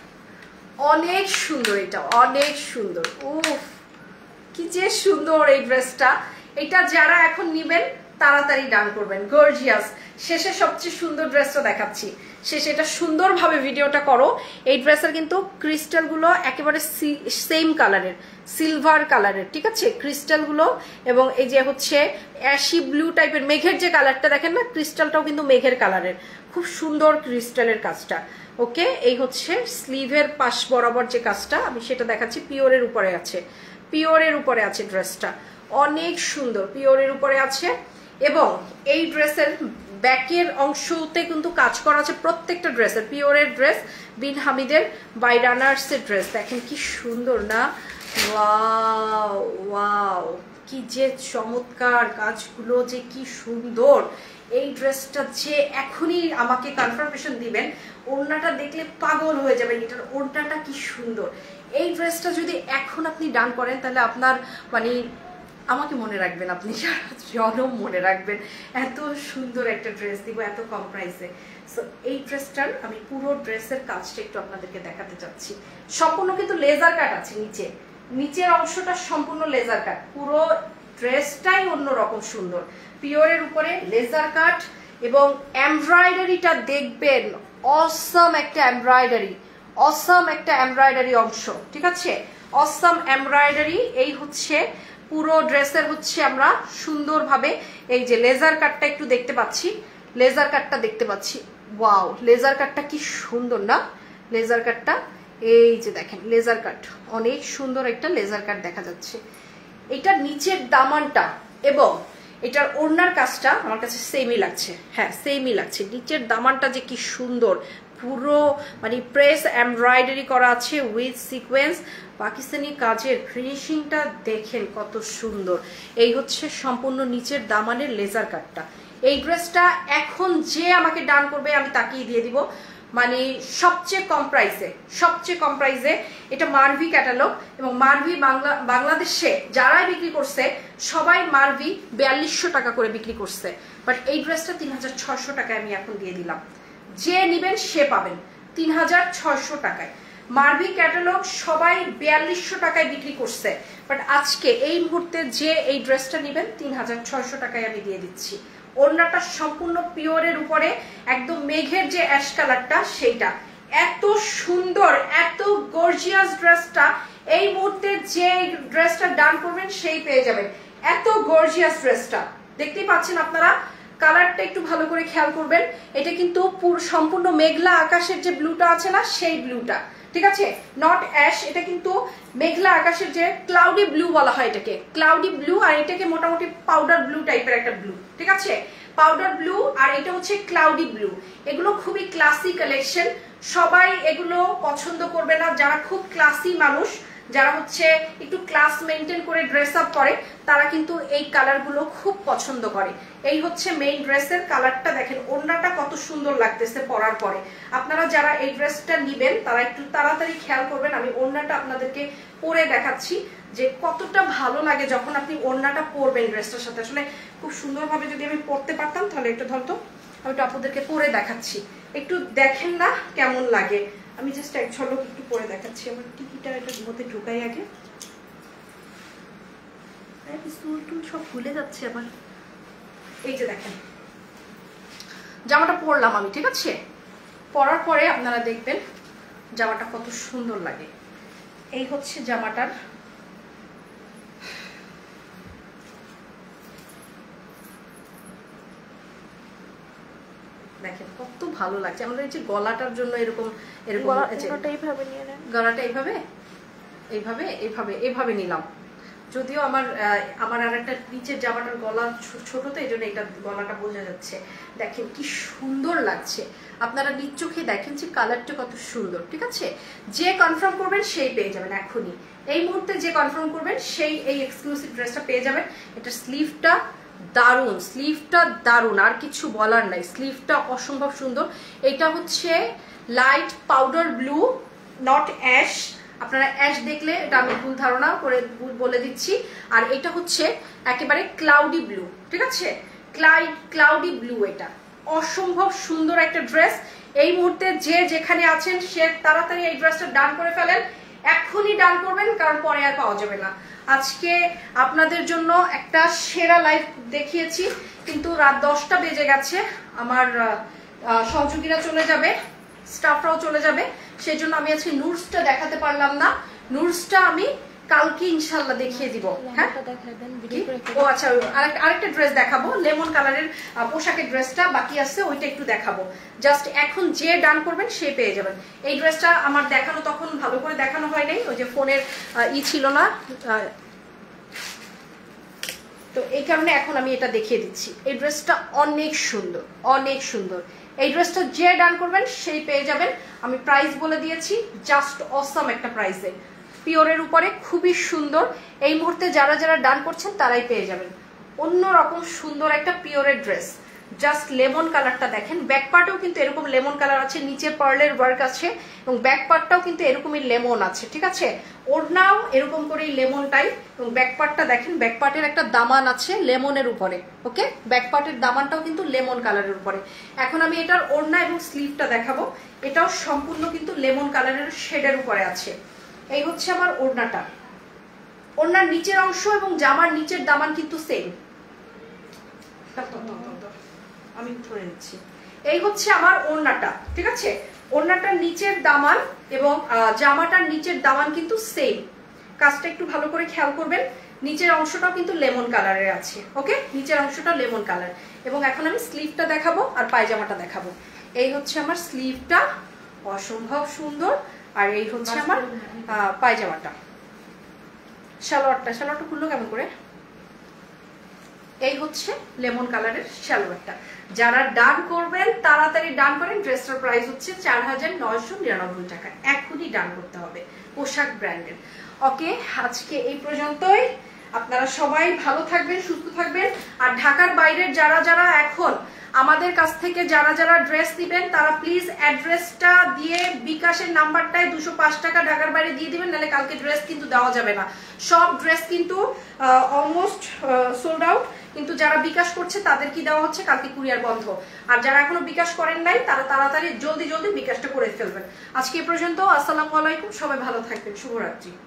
[SPEAKER 1] অনেক সুন্দর, এটা অনেক সুন্দর, উফ কি যে সুন্দর এই ড্রেসটা। এটা যারা এখন নিবেন তাড়াতাড়ি ডান করবেন, গর্জিয়াস। শেষে সবচেয়ে সুন্দর ড্রেসটা দেখাচ্ছি, শেষে এটা সুন্দরভাবে ভিডিওটা করো। এই ড্রেসের কিন্তু ক্রিস্টালগুলো একেবারে সেম কালারের, সিলভার কালারের, ঠিক আছে, ক্রিস্টালগুলো। এবং এই যে হচ্ছে অ্যাশি ব্লু টাইপের মেঘের যে কালারটা দেখেন না, ক্রিস্টালটাও কিন্তু মেঘের কালারের, খুব সুন্দর ক্রিস্টালের কাজটা। ওকে, এই হচ্ছে স্লিভের পাশ বরাবর যে কাজটা আমি সেটা দেখাচ্ছি, পিওরের উপরে আছে, পিওরের উপরে আছে ড্রেসটা, অনেক সুন্দর, পিওরের উপরে আছে। এবং এই ড্রেসের ব্যাকের অংশতে কিন্তু কাজ করা আছে প্রত্যেকটা ড্রেসের, পিওরের ড্রেস, বিন হামিদের বাই রানার্সের ড্রেস, দেখেন কি সুন্দর না, ওয়াও ওয়াও, কি যে চমৎকার কাজগুলো, যে কি সুন্দর। এই ড্রেসটা যে এখনই আমাকে কনফার্মেশন দিবেন, ওড়নাটা দেখলে পাগল হয়ে যাবেন, এটার ওড়নাটা কি সুন্দর। এই ড্রেসটা যদি এখন আপনি ডান করেন তাহলে আপনার মানে আমাকে মনে রাখবেন, আপনি সারা জনম মনে রাখবেন, এত সুন্দর একটা ড্রেস দিব এত কম প্রাইসে। সো এই ড্রেসটার আমি পুরো ড্রেসের কাজটা একটু আপনাদেরকে দেখাতে চাচ্ছি। সম্পূর্ণ কিন্তু লেজার কাট আছে, নিচের অংশটা সম্পূর্ণ লেজার কাট, পুরো ড্রেসটাই অন্যরকম সুন্দর, পিওরের উপরে লেজার কাট এবং এমব্রয়ডারিটা দেখবেন অসাম একটা এমব্রয়ডারি, অসাম একটা এমব্রয়ডারি অংশ, ঠিক আছে, অসাম এমব্রয়ডারি। এই হচ্ছে পুরো ড্রেসের হচ্ছে আমরা সুন্দরভাবে এই যে লেজার কাটটা একটু দেখতে পাচ্ছি, লেজার কাটটা দেখতে পাচ্ছি। ওয়াও, লেজার কাটটা কি সুন্দর না, লেজার কাটটা এই যে দেখেন, লেজার কাট অনেক সুন্দর একটা লেজার কাট দেখা যাচ্ছে। এটার নিচের দামানটা এবং এটার ওড়নার কাজটা আমার কাছে সেমই লাগছে, হ্যাঁ সেমই লাগছে। নিচের দামানটা যে কি সুন্দর, পুরো মানে প্রেস এমব্রয়ডারি করা আছে উইথ সিকোয়েন্স, পাকিস্তানি কাজের ফিনিশিংটা দেখেন কত সুন্দর। এই হচ্ছে সম্পূর্ণ নিচের দামানের লেজার কাটটা। এই ড্রেসটা এখন যে আমাকে ডান করবে আমি তাকেই দিয়ে দিব, মানে সবচেয়ে কম প্রাইসে, সবচেয়ে কম প্রাইসে। এটা মারভি ক্যাটালগ এবং মারভি বাংলাদেশে যারাই বিক্রি করছে সবাই মারভি 4200 টাকা করে বিক্রি করছে, বাট এই ড্রেসটা 3600 টাকায় আমি এখন দিয়ে দিলাম। যে নিবেন সে পাবেন 3600 টাকায়। মারভি ক্যাটালগ সবাই 4200 টাকায় বিক্রি করছে, বাট আজকে এই মুহূর্তে যে এই ড্রেসটা নিবেন 3600 টাকায় আমি দিয়ে দিচ্ছি। ওড়নাটা সম্পূর্ণ পিওরের উপরে একদম মেঘের যে অ্যাশ কালারটা সেইটা, এত সুন্দর এত গর্জিয়াস ড্রেসটা। এই মুহূর্তে যে ড্রেসটা ডান করবেন সেই পেয়ে যাবেন, এত গর্জিয়াস ড্রেসটা দেখতেই পাচ্ছেন আপনারা। কালারটা একটু ভালো করে খেয়াল করবেন, এটা কিন্তু সম্পূর্ণ মেঘলা আকাশের যে ব্লুটা আছে না সেই ব্লুটা, ঠিক আছে, নট অ্যাশ, এটা কিন্তু মেঘলা আকাশের যে ক্লাউডি ব্লু বলা হয় এটাকে, ক্লাউডি ব্লু, আর এটাকে মোটামুটি পাউডার ব্লু টাইপের একটা ব্লু, ঠিক আছে, পাউডার ব্লু, আর এটা হচ্ছে ক্লাউডি ব্লু। এগুলো খুবই ক্লাসি কালেকশন, সবাই এগুলো পছন্দ করবে না। যারা খুব ক্লাসি মানুষ, যারা হচ্ছে একটু ক্লাস মেনটেন করে ড্রেস আপ করে, তারা কিন্তু এই কালারগুলো খুব পছন্দ করে। এই হচ্ছে মেইন ড্রেসের কালারটা, দেখেন ওড়নাটা কত সুন্দর লাগতেছে পরার পরে। আপনারা যারা এই ড্রেসটা নিবেন তারা একটু তাড়াতাড়ি খেয়াল করবেন, আমি ওড়নাটা আপনাদেরকে পরে দেখাচ্ছি যে কতটা ভালো লাগে যখন আপনি ওড়নাটা পরবেন ড্রেসটার সাথে। আসলে খুব সুন্দরভাবে যদি আমি পরতে পারতাম তাহলে একটু ধরতো, আমি একটু আপনাদেরকে পরে দেখাচ্ছি, একটু দেখেন না কেমন লাগে। আমি জাস্ট এক ঝলক একটু পরে দেখাচ্ছি, আমার টিকিটা এটা মধ্যে ঢুকাই আগে, চুল সব ভুলে যাচ্ছে আবার। এই যে দেখেন জামাটা পরলাম আমি, ঠিক আছে, পরার পরে আপনারা দেখবেন জামাটা কত সুন্দর লাগে। এই হচ্ছে জামাটার দেখেন কত ভালো লাগছে। আমাদের এই যে গলাটার জন্য এরকম এরকম
[SPEAKER 2] এইভাবে নিয়ে নেন,
[SPEAKER 1] গলাটা এইভাবে এইভাবে এইভাবে এইভাবে নিলাম, যদিও আমার আর একটা নিচের জামাটার গলা ছোট, তো এই জন্য এটা গলাটা বোঝা যাচ্ছে। দেখেন কি সুন্দর লাগছে, আপনারা নিজ চোখে দেখেন যে কালারটা কত সুন্দর, ঠিক আছে। যে কনফার্ম করবেন সেই পেয়ে যাবেন এখনই, এই মুহূর্তে যে কনফার্ম করবেন সেই এই এক্সক্লুসিভ ড্রেসটা পেয়ে যাবেন। এটা স্লিভটা দারুন, স্লিভটা দারুন, আর কিছু বলার নাই, স্লিভটা অসম্ভব সুন্দর। এটা হচ্ছে light powder blue, not ash. আপনারা অ্যাশ দেখলে এটা আমি ভুল ধারণা করে বলে দিচ্ছি। আর এটা হচ্ছে একেবারে ক্লাউডি ব্লু, ঠিক আছে, ক্লাউডি ব্লু। এটা অসম্ভব সুন্দর একটা ড্রেস। এই মুহূর্তে যে যেখানে আছেন সে তাড়াতাড়ি এই ড্রেসটা ডান করে ফেলেন, এখনই ডান করবেন, কারণ পরে আর পাওয়া যাবে না। আজকে আপনাদের জন্য একটা সেরা লাইভ দেখিয়েছি, কিন্তু রাত 10টা বেজে গেছে, আমার সহযোগীরা চলে যাবে, স্টাফরাও চলে যাবে, সেই জন্য আমি আজকে নুডসটা দেখাতে পারলাম না। নুডসটা আমি কালকে ইনশাল্লাহ দেখিয়ে দিব। হ্যাঁ, ও আচ্ছা, আরেকটা ড্রেস দেখাবো, লেমন কালারের পোশাকের ড্রেসটা বাকি আছে, ওইটা একটু দেখাবো। জাস্ট এখন যে ডান করবেন সে পেয়ে যাবেন। এই ড্রেসটা আমার দেখানো তখন ভালো করে দেখানো হয় নাই, ওই যে ফোনের ছিল না, তো এই কারণে এখন আমি এটা দেখিয়ে দিচ্ছি। এই ড্রেসটা অনেক সুন্দর, অনেক সুন্দর। এই ড্রেসটা যে ডান করবেন সেই পেয়ে যাবেন। আমি প্রাইস বলে দিয়েছি, জাস্ট অসাম একটা প্রাইসে, পিওরের উপরে খুবই সুন্দর। এই মুহূর্তে যারা যারা ডান করছেন তারাই পেয়ে যাবেন। অন্যরকম সুন্দর একটা পিওরের ড্রেস, জাস্ট লেমন কালারটা দেখেন, ব্যাক পার্টেও কিন্তু এরকম লেমন কালার আছে, নিচের পার্লের ওয়ার্ক আছে এবং ব্যাক পার্টটাও কিন্তু এরকমই লেমন আছে, ঠিক আছে। ওড়নাও এরকম করেই লেমন টাইপ এবং ব্যাক পার্টটা দেখেন, ব্যাক পার্টের একটা দামান আছে লেমনের উপরে, ওকে। ব্যাক পার্টের দামানটাও কিন্তু লেমন কালারের উপরে। এখন আমি এটার ওড়না এবং স্লিভটা দেখাবো, এটাও সম্পূর্ণ কিন্তু লেমন কালারের শেডের উপরে আছে। এই হচ্ছে আমার ওড়নাটা, ওড়নার নিচের অংশ এবং জামার নিচের দামান কিন্তু সেম। আমি ধরে নিচ্ছি, এই হচ্ছে আমার ওড়নাটা, ঠিক আছে। ওড়নাটার নিচের দামান এবং জামাটার নিচের দামান কিন্তু সেম। কাজটা একটু ভালো করে খেয়াল করবেন, নিচের অংশটাও কিন্তু লেমন কালারের আছে, ওকে। নিচের অংশটা লেমন কালার। এবং এখন আমি স্লিভটা দেখাবো আর পায়জামাটা দেখাবো। এই হচ্ছে আমার স্লিভটা, অসম্ভব সুন্দর। আর এই হচ্ছে আমার পায়জামাটা। সালোয়ারটা খুললো কেমন করে, এই হচ্ছে লেমন কালারের সালোয়ারটা। যারা ডান করবেন তাড়াতাড়ি ডান করেন। ড্রেসটার প্রাইস হচ্ছে 4999 টাকা। এখনই ডান করতে হবে, পোশাক ব্র্যান্ডের। ওকে, আজকে এই পর্যন্তই। আপনারা সবাই ভালো থাকবেন, সুস্থ থাকবেন। আর ঢাকার বাইরের যারা যারা এখন আমাদের কাছ থেকে যারা যারা ড্রেস নেবেন তারা প্লিজ অ্যাড্রেসটা দিয়ে বিকাশের নাম্বারটায় 205 টাকা ঢাকার বাইরে দিয়ে দিবেন, নাহলে কালকে ড্রেস কিন্তু দেওয়া যাবে না। সব ড্রেস কিন্তু অলমোস্ট সোল্ড আউট, কিন্তু যারা বিকাশ করছে তাদের কি দেওয়া হচ্ছে, কালকে কুরিয়ার বন্ধ। আর যারা এখনো বিকাশ করেন নাই তারা তাড়াতাড়ি জলদি জলদি বিকাশটা করে ফেলবেন। আজকে এ পর্যন্ত। আসসালামু আলাইকুম, সবাই ভালো থাকবেন, শুভরাত্রি।